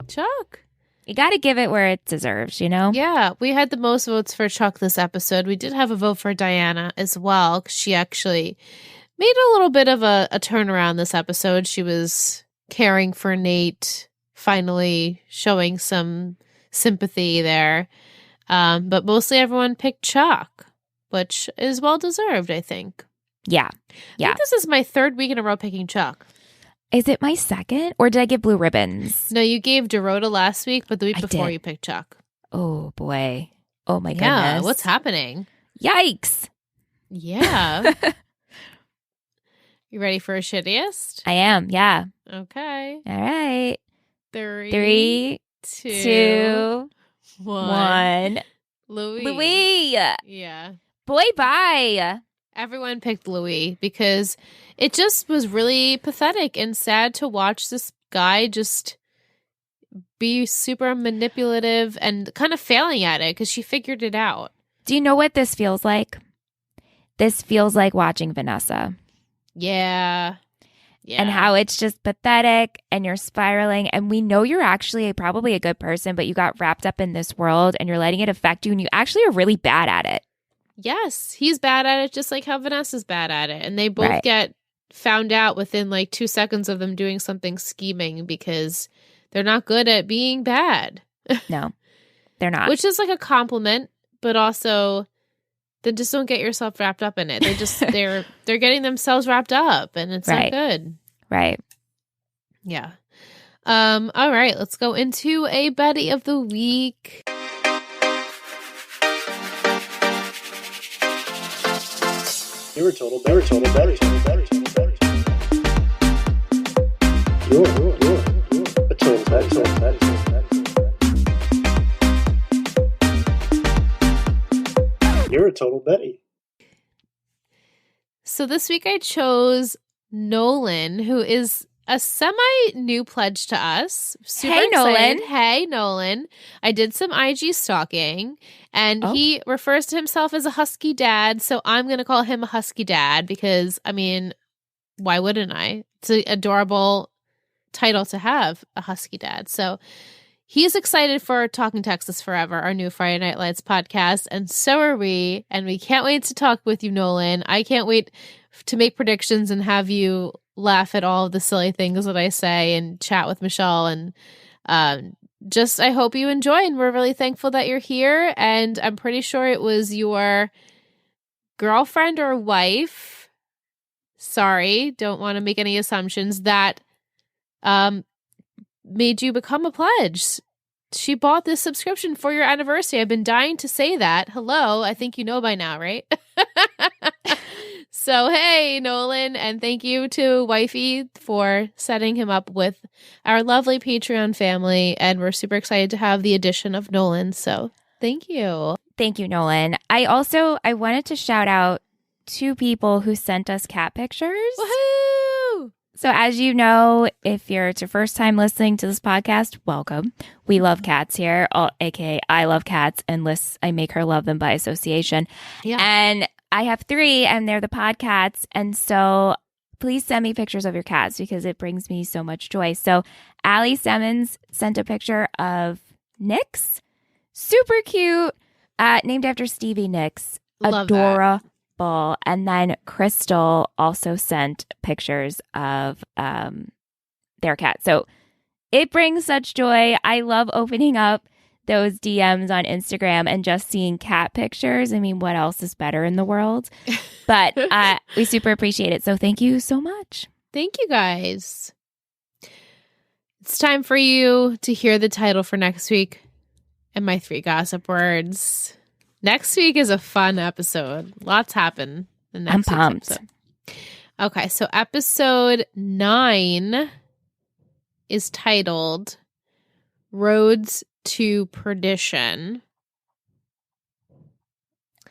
Chuck. You got to give it where it deserves, you know? Yeah. We had the most votes for Chuck this episode. We did have a vote for Diana as well, because she actually made a little bit of a turnaround this episode. She was caring for Nate, finally showing some sympathy there. But mostly everyone picked Chuck, which is well deserved, I think. Yeah. I think this is my 3rd week in a row picking Chuck. Is it my 2nd? Or did I get blue ribbons? No, you gave Dorota last week, but the week before you picked Chuck. Oh, boy. Oh, my goodness. Yeah, what's happening? Yikes. Yeah. You ready for a shittiest? I am, yeah. Okay. All right. 3, 2, 1. Louis. Yeah. Boy, bye. Everyone picked Louis because it just was really pathetic and sad to watch this guy just be super manipulative and kind of failing at it because she figured it out. Do you know what this feels like? This feels like watching Vanessa. Yeah. and how it's just pathetic and you're spiraling. And we know you're actually probably a good person, but you got wrapped up in this world and you're letting it affect you and you actually are really bad at it. Yes, he's bad at it just like how Vanessa's bad at it. And they both get found out within like 2 seconds of them doing something scheming because they're not good at being bad. No, they're not. Which is like a compliment, but also then just don't get yourself wrapped up in it. They just they're getting themselves wrapped up and it's not good. Right. Yeah. All right, let's go into a Betty of the week. You're a total Betty. You're a total Betty. You're a total Betty. So this week I chose Nolan, who is a semi-new pledge to us. Super hey, excited. Nolan. Hey, Nolan. I did some IG stalking, and he refers to himself as a husky dad, so I'm going to call him a husky dad because, I mean, why wouldn't I? It's an adorable title to have, a husky dad. So he's excited for Talking Texas Forever, our new Friday Night Lights podcast, and so are we, and we can't wait to talk with you, Nolan. I can't wait to make predictions and have you laugh at all of the silly things that I say and chat with Michelle, and just I hope you enjoy, and we're really thankful that you're here, and I'm pretty sure it was your girlfriend or wife, sorry, don't want to make any assumptions, that made you become a pledge. She bought this subscription for your anniversary. I've been dying to say that. Hello, I think you know by now, right? So, hey, Nolan, and thank you to Wifey for setting him up with our lovely Patreon family, and we're super excited to have the addition of Nolan, so thank you. Thank you, Nolan. I wanted to shout out 2 people who sent us cat pictures. Woohoo! So as you know, if it's your first time listening to this podcast, welcome. We love cats here, aka I love cats, and I make her love them by association. Yeah. And I have 3, and they're the podcats. And so please send me pictures of your cats because it brings me so much joy. So Allie Simmons sent a picture of Nix. Super cute. Named after Stevie Nicks. Love Adorable. And then Crystal also sent pictures of their cat. So it brings such joy. I love opening up those DMs on Instagram and just seeing cat pictures. I mean, what else is better in the world? But we super appreciate it. So thank you so much. Thank you, guys. It's time for you to hear the title for next week and my 3 gossip words. Next week is a fun episode. Lots happen in next I'm pumped. Episode. Okay, so episode 9 is titled Roads to Perdition.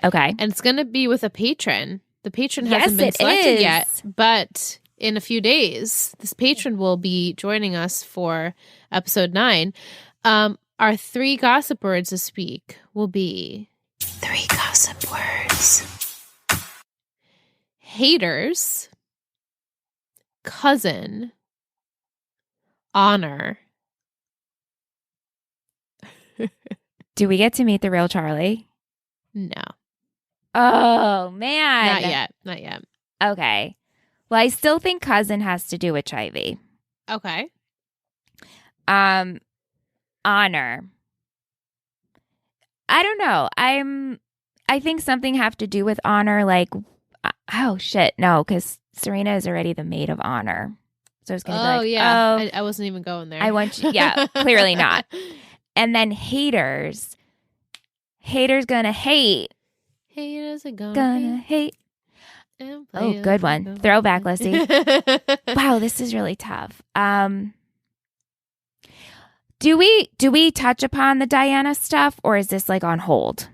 Okay. And it's going to be with a patron. The patron hasn't been selected yet, but in a few days, this patron will be joining us for episode 9. Our 3 gossip words this week will be 3 gossip words. Haters, cousin, honor. Do we get to meet the real Charlie? No. Oh, man. Not yet. Okay. Well, I still think cousin has to do with HIV. Okay. Honor. I don't know. I think something have to do with honor, like, oh, shit, no, because Serena is already the maid of honor. So I was going to be like, yeah. I wasn't even going there. I want you, yeah, clearly not. And then haters. Haters gonna hate. Haters are gonna hate. Oh, good one. Throwback, Lissy. Wow, this is really tough. Do we touch upon the Diana stuff, or is this like on hold?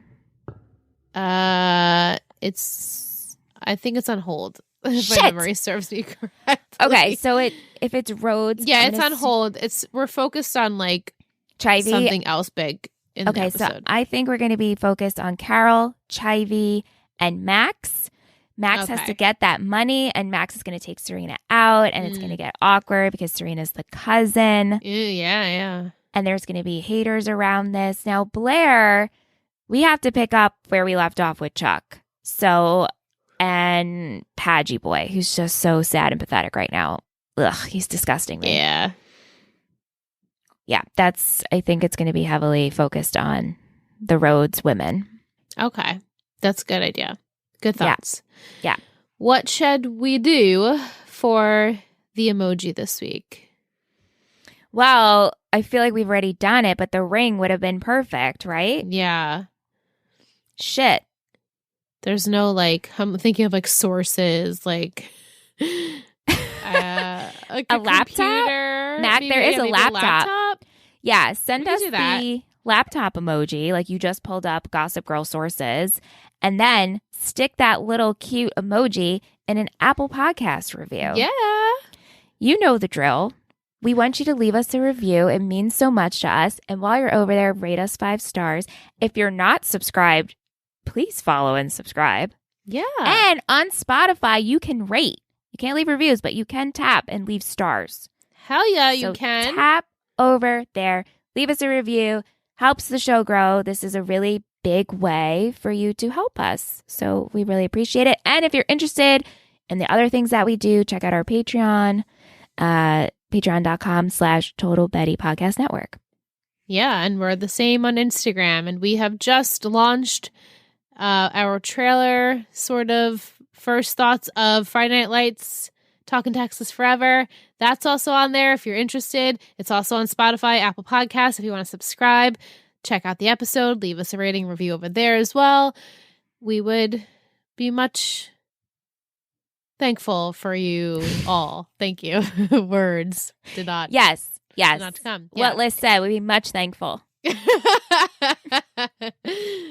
I think it's on hold. If my memory serves me correctly. Okay, so if it's roads, yeah, it's on hold. We're focused on like Chivy, something else big in the episode. So I think we're going to be focused on Carol, Chivy, and Max, Max has to get that money, and Max is going to take Serena out, and it's going to get awkward because Serena's the cousin. Yeah. And there's going to be haters around this. Now, Blair, we have to pick up where we left off with Chuck. So, and Padgy Boy, who's just so sad and pathetic right now. Ugh, he's disgusting me. Yeah. Yeah, I think it's going to be heavily focused on the Rhodes women. Okay. That's a good idea. Good thoughts. Yeah. What should we do for the emoji this week? Well, I feel like we've already done it, but the ring would have been perfect, right? Yeah. Shit. There's no I'm thinking of sources, a laptop? Mac, there is a laptop. Yeah, send us the laptop emoji, like you just pulled up Gossip Girl sources, and then stick that little cute emoji in an Apple Podcast review. Yeah. You know the drill. We want you to leave us a review. It means so much to us. And while you're over there, rate us 5 stars. If you're not subscribed, please follow and subscribe. Yeah. And on Spotify, you can rate. You can't leave reviews, but you can tap and leave stars. Hell yeah, so you can. Tap over there. Leave us a review. Helps the show grow. This is a really big way for you to help us. So we really appreciate it. And if you're interested in the other things that we do, check out our Patreon, patreon.com/Total Betty Podcast Network. Yeah, and we're the same on Instagram. And we have just launched our trailer, sort of first thoughts of Friday Night Lights, Talking Texas Forever. That's also on there if you're interested. It's also on Spotify, Apple Podcasts if you want to subscribe. Check out the episode. Leave us a rating review over there as well. We would be much thankful for you all. Thank you. Words did not. Yes. Did not come. Yeah. What Liz said, we'd be much thankful.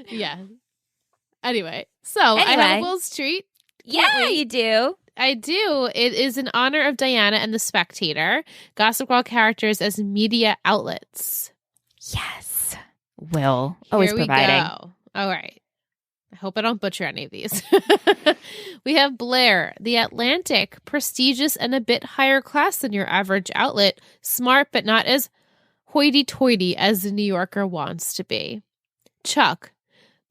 Yeah. Anyway, I have a little treat. Yeah, you do. I do. It is in honor of Diana and the Spectator, Gossip Girl characters as media outlets. Yes. Will. Always providing. Go. All right. I hope I don't butcher any of these. We have Blair, The Atlantic, prestigious and a bit higher class than your average outlet, smart but not as hoity-toity as the New Yorker wants to be. Chuck,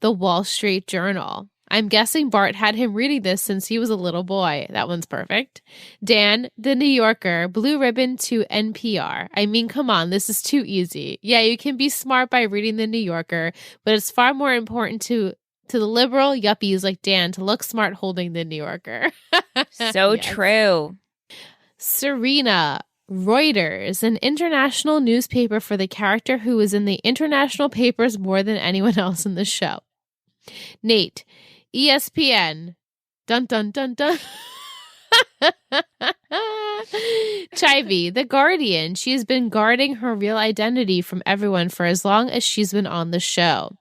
The Wall Street Journal. I'm guessing Bart had him reading this since he was a little boy. That one's perfect. Dan, The New Yorker, blue ribbon to NPR. I mean, come on, this is too easy. Yeah, you can be smart by reading The New Yorker, but it's far more important to the liberal yuppies like Dan to look smart holding The New Yorker. So yes. True. Serena, Reuters, an international newspaper for the character who is in the international papers more than anyone else in the show. Nate, ESPN. Dun dun dun dun. Chivy, The Guardian. She has been guarding her real identity from everyone for as long as she's been on the show.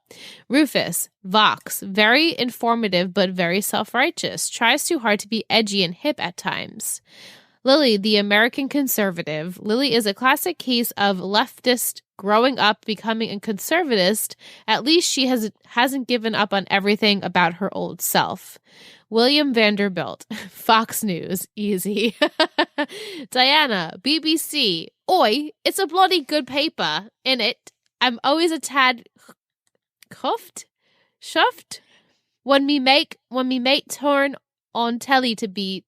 Rufus, Vox. Very informative but very self-righteous. Tries too hard to be edgy and hip at times. Lily, The American Conservative. Lily is a classic case of leftist growing up, becoming a conservatist. At least she hasn't given up on everything about her old self. William Vanderbilt, Fox News, easy. Diana, BBC. Oi, it's a bloody good paper, innit? I'm always a tad shuffed when me mate turn on telly to be.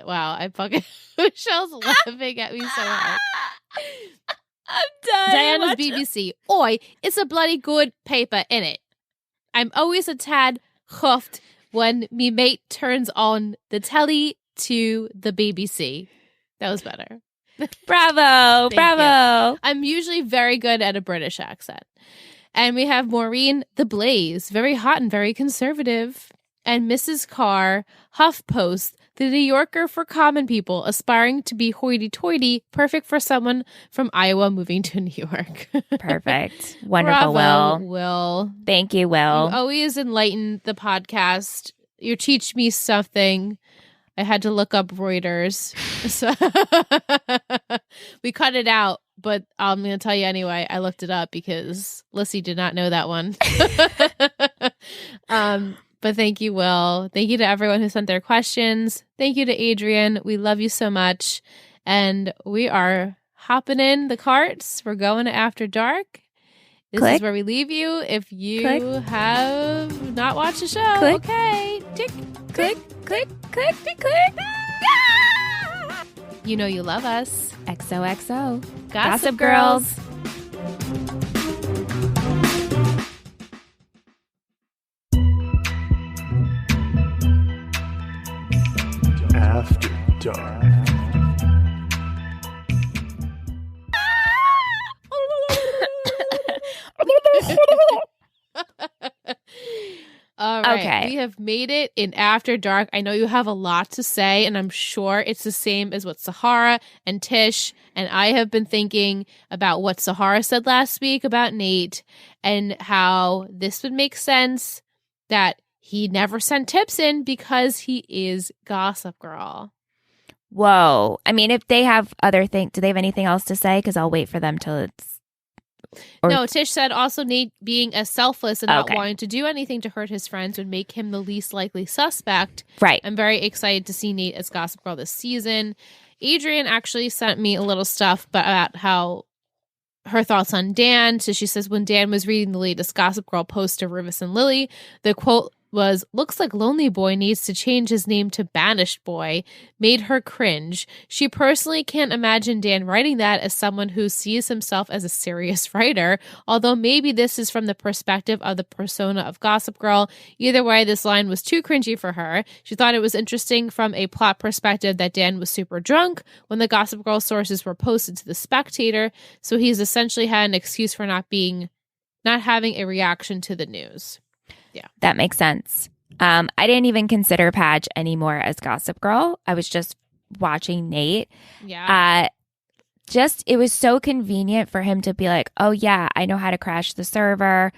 Wow, I fucking Michelle's laughing at me so hard. I'm done. Diana's BBC. Oi, it's a bloody good paper, innit? I'm always a tad huffed when me mate turns on the telly to the BBC. That was better. Bravo. Bravo. You. I'm usually very good at a British accent. And we have Maureen, The Blaze, very hot and very conservative. And Mrs. Carr, HuffPost, The New Yorker for common people, aspiring to be hoity-toity, perfect for someone from Iowa moving to New York. Perfect. Wonderful, Bravo, Will. Thank you, Will. You always enlighten the podcast. You teach me something. I had to look up Reuters. So we cut it out, but I'm going to tell you anyway. I looked it up because Lissy did not know that one. But thank you, Will. Thank you to everyone who sent their questions. Thank you to Adrienne. We love you so much. And we are hopping in the carts. We're going to After Dark. This is where we leave you if you have not watched the show. Okay. Tick, click, click, click, click, click. Ah! You know you love us. XOXO. Gossip Girls. After Dark. All right. Okay. We have made it in After Dark. I know you have a lot to say, and I'm sure it's the same as what Sahara and Tish and I have been thinking about what Sahara said last week about Nate and how this would make sense that he never sent tips in because he is Gossip Girl. Whoa. I mean, if they have other things, do they have anything else to say? Because I'll wait for them till it's... No, Tish said also Nate being as selfless and not wanting to do anything to hurt his friends would make him the least likely suspect. Right. I'm very excited to see Nate as Gossip Girl this season. Adrienne actually sent me a little stuff about how her thoughts on Dan. So she says when Dan was reading the latest Gossip Girl post of Rivers and Lily, the quote was, "Looks like Lonely Boy needs to change his name to Banished Boy," made her cringe. She personally can't imagine Dan writing that as someone who sees himself as a serious writer, although maybe this is from the perspective of the persona of Gossip Girl. Either way, this line was too cringy for her. She thought it was interesting from a plot perspective that Dan was super drunk when the Gossip Girl sources were posted to The Spectator, so he's essentially had an excuse for not having a reaction to the news. Yeah, that makes sense. I didn't even consider Padge anymore as Gossip Girl. I was just watching Nate. Yeah. It was so convenient for him to be like, oh yeah, I know how to crash the server.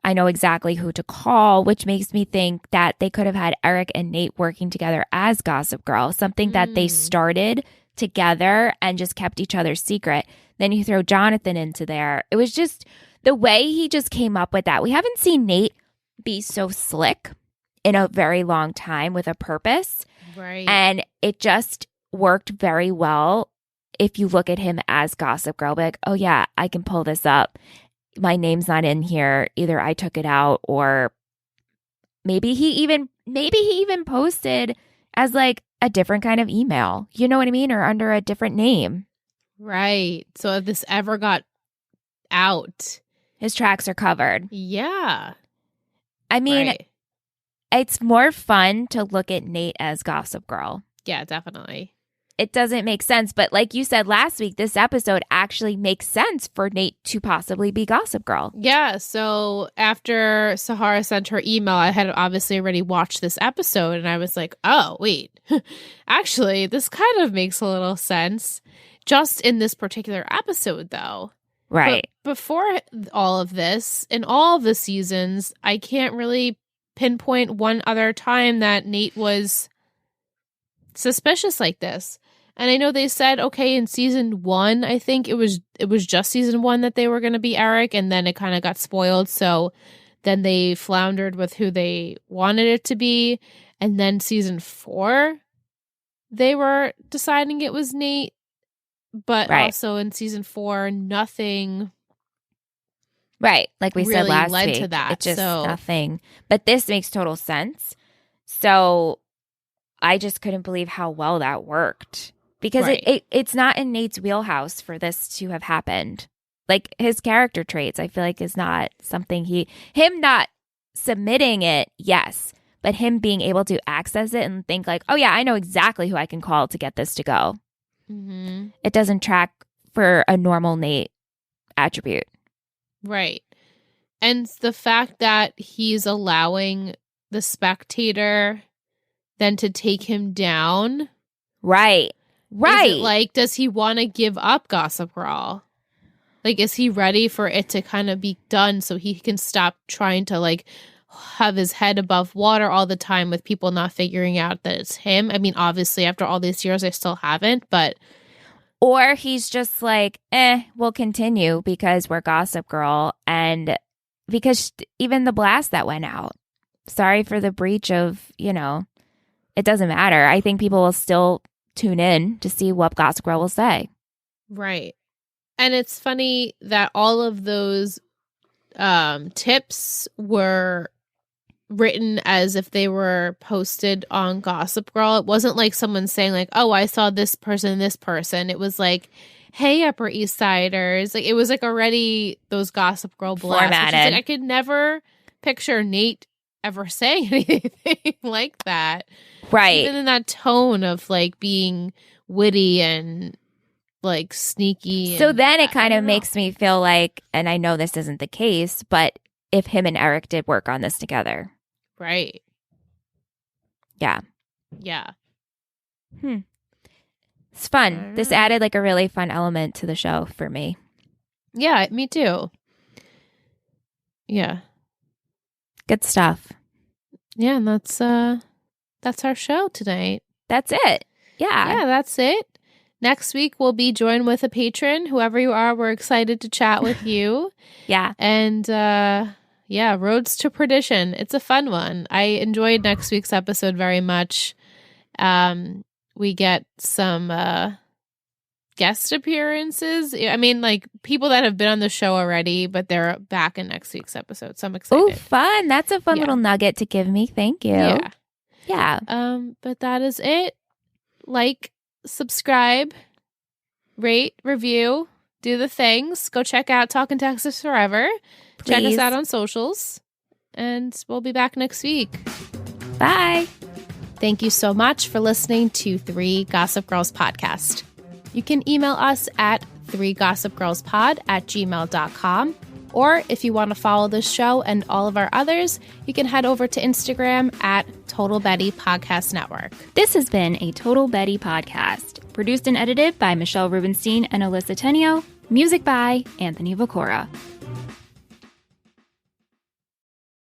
I know exactly who to call, which makes me think that they could have had Eric and Nate working together as Gossip Girl, something that they started together and just kept each other's secret. Then you throw Jonathan into there. It was just the way he just came up with that. We haven't seen Nate be so slick in a very long time with a purpose. Right. And it just worked very well if you look at him as Gossip Girl. Like, oh yeah, I can pull this up. My name's not in here. Either I took it out or maybe he even posted as like a different kind of email. You know what I mean? Or under a different name. Right. So if this ever got out, his tracks are covered. Yeah. I mean, It's more fun to look at Nate as Gossip Girl. Yeah, definitely. It doesn't make sense. But like you said last week, this episode actually makes sense for Nate to possibly be Gossip Girl. Yeah. So after Sahara sent her email, I had obviously already watched this episode and I was like, oh, wait, actually, this kind of makes a little sense just in this particular episode, though. Right. But before all of this, in all of the seasons, I can't really pinpoint one other time that Nate was suspicious like this. And I know they said, okay, in season 1, I think it was just season 1 that they were going to be Eric, and then it kind of got spoiled. So then they floundered with who they wanted it to be. And then season 4, they were deciding it was Nate. But also in season 4, nothing. Right. Like we said last led week. To that. It's just nothing. But this makes total sense. So I just couldn't believe how well that worked. Because it's not in Nate's wheelhouse for this to have happened. Like his character traits, I feel like is not something him not submitting it, yes. But him being able to access it and think like, oh yeah, I know exactly who I can call to get this to go. Mm-hmm. It doesn't track for a normal Nate attribute. Right. And the fact that he's allowing the Spectator then to take him down. Right. Right. Is it like, does he want to give up Gossip Girl? Like, is he ready for it to kind of be done so he can stop trying to like have his head above water all the time with people not figuring out that it's him? I mean, obviously, after all these years, I still haven't, but... Or he's just like, we'll continue because we're Gossip Girl and because even the blast that went out. sorry for the breach of, it doesn't matter. I think people will still tune in to see what Gossip Girl will say. Right. And it's funny that all of those tips were written as if they were posted on Gossip Girl. It wasn't like someone saying like, oh, I saw this person. It was like, hey, Upper East Siders. Like, it was like already those Gossip Girl blasts. Formatted. Like, I could never picture Nate ever saying anything like that. Right. Even in that tone of like being witty and like sneaky. So then it kind of makes me feel like, and I know this isn't the case, but if him and Eric did work on this together. Right. Yeah. Yeah. It's fun. This added like a really fun element to the show for me. Yeah, me too. Yeah. Good stuff. Yeah, and that's our show tonight. That's it. Yeah. Yeah, that's it. Next week, we'll be joined with a patron. Whoever you are, we're excited to chat with you. Yeah. And Roads to Perdition. It's a fun one. I enjoyed next week's episode very much. We get some guest appearances. I mean, like people that have been on the show already, but they're back in next week's episode. So I'm excited. Oh, fun. That's a fun little nugget to give me. Thank you. Yeah. Yeah. But that is it. Like, subscribe, rate, review, do the things. Go check out Talking Texas Forever. Please. Check us out on socials. And we'll be back next week. Bye. Thank you so much for listening to 3 Gossip Girls Podcast. You can email us at 3gossipgirlspod@gmail.com. Or if you want to follow this show and all of our others, you can head over to Instagram at Total Betty Podcast Network. This has been a Total Betty podcast, produced and edited by Michelle Rubenstein and Alyssa Tenio, music by Anthony Vicora.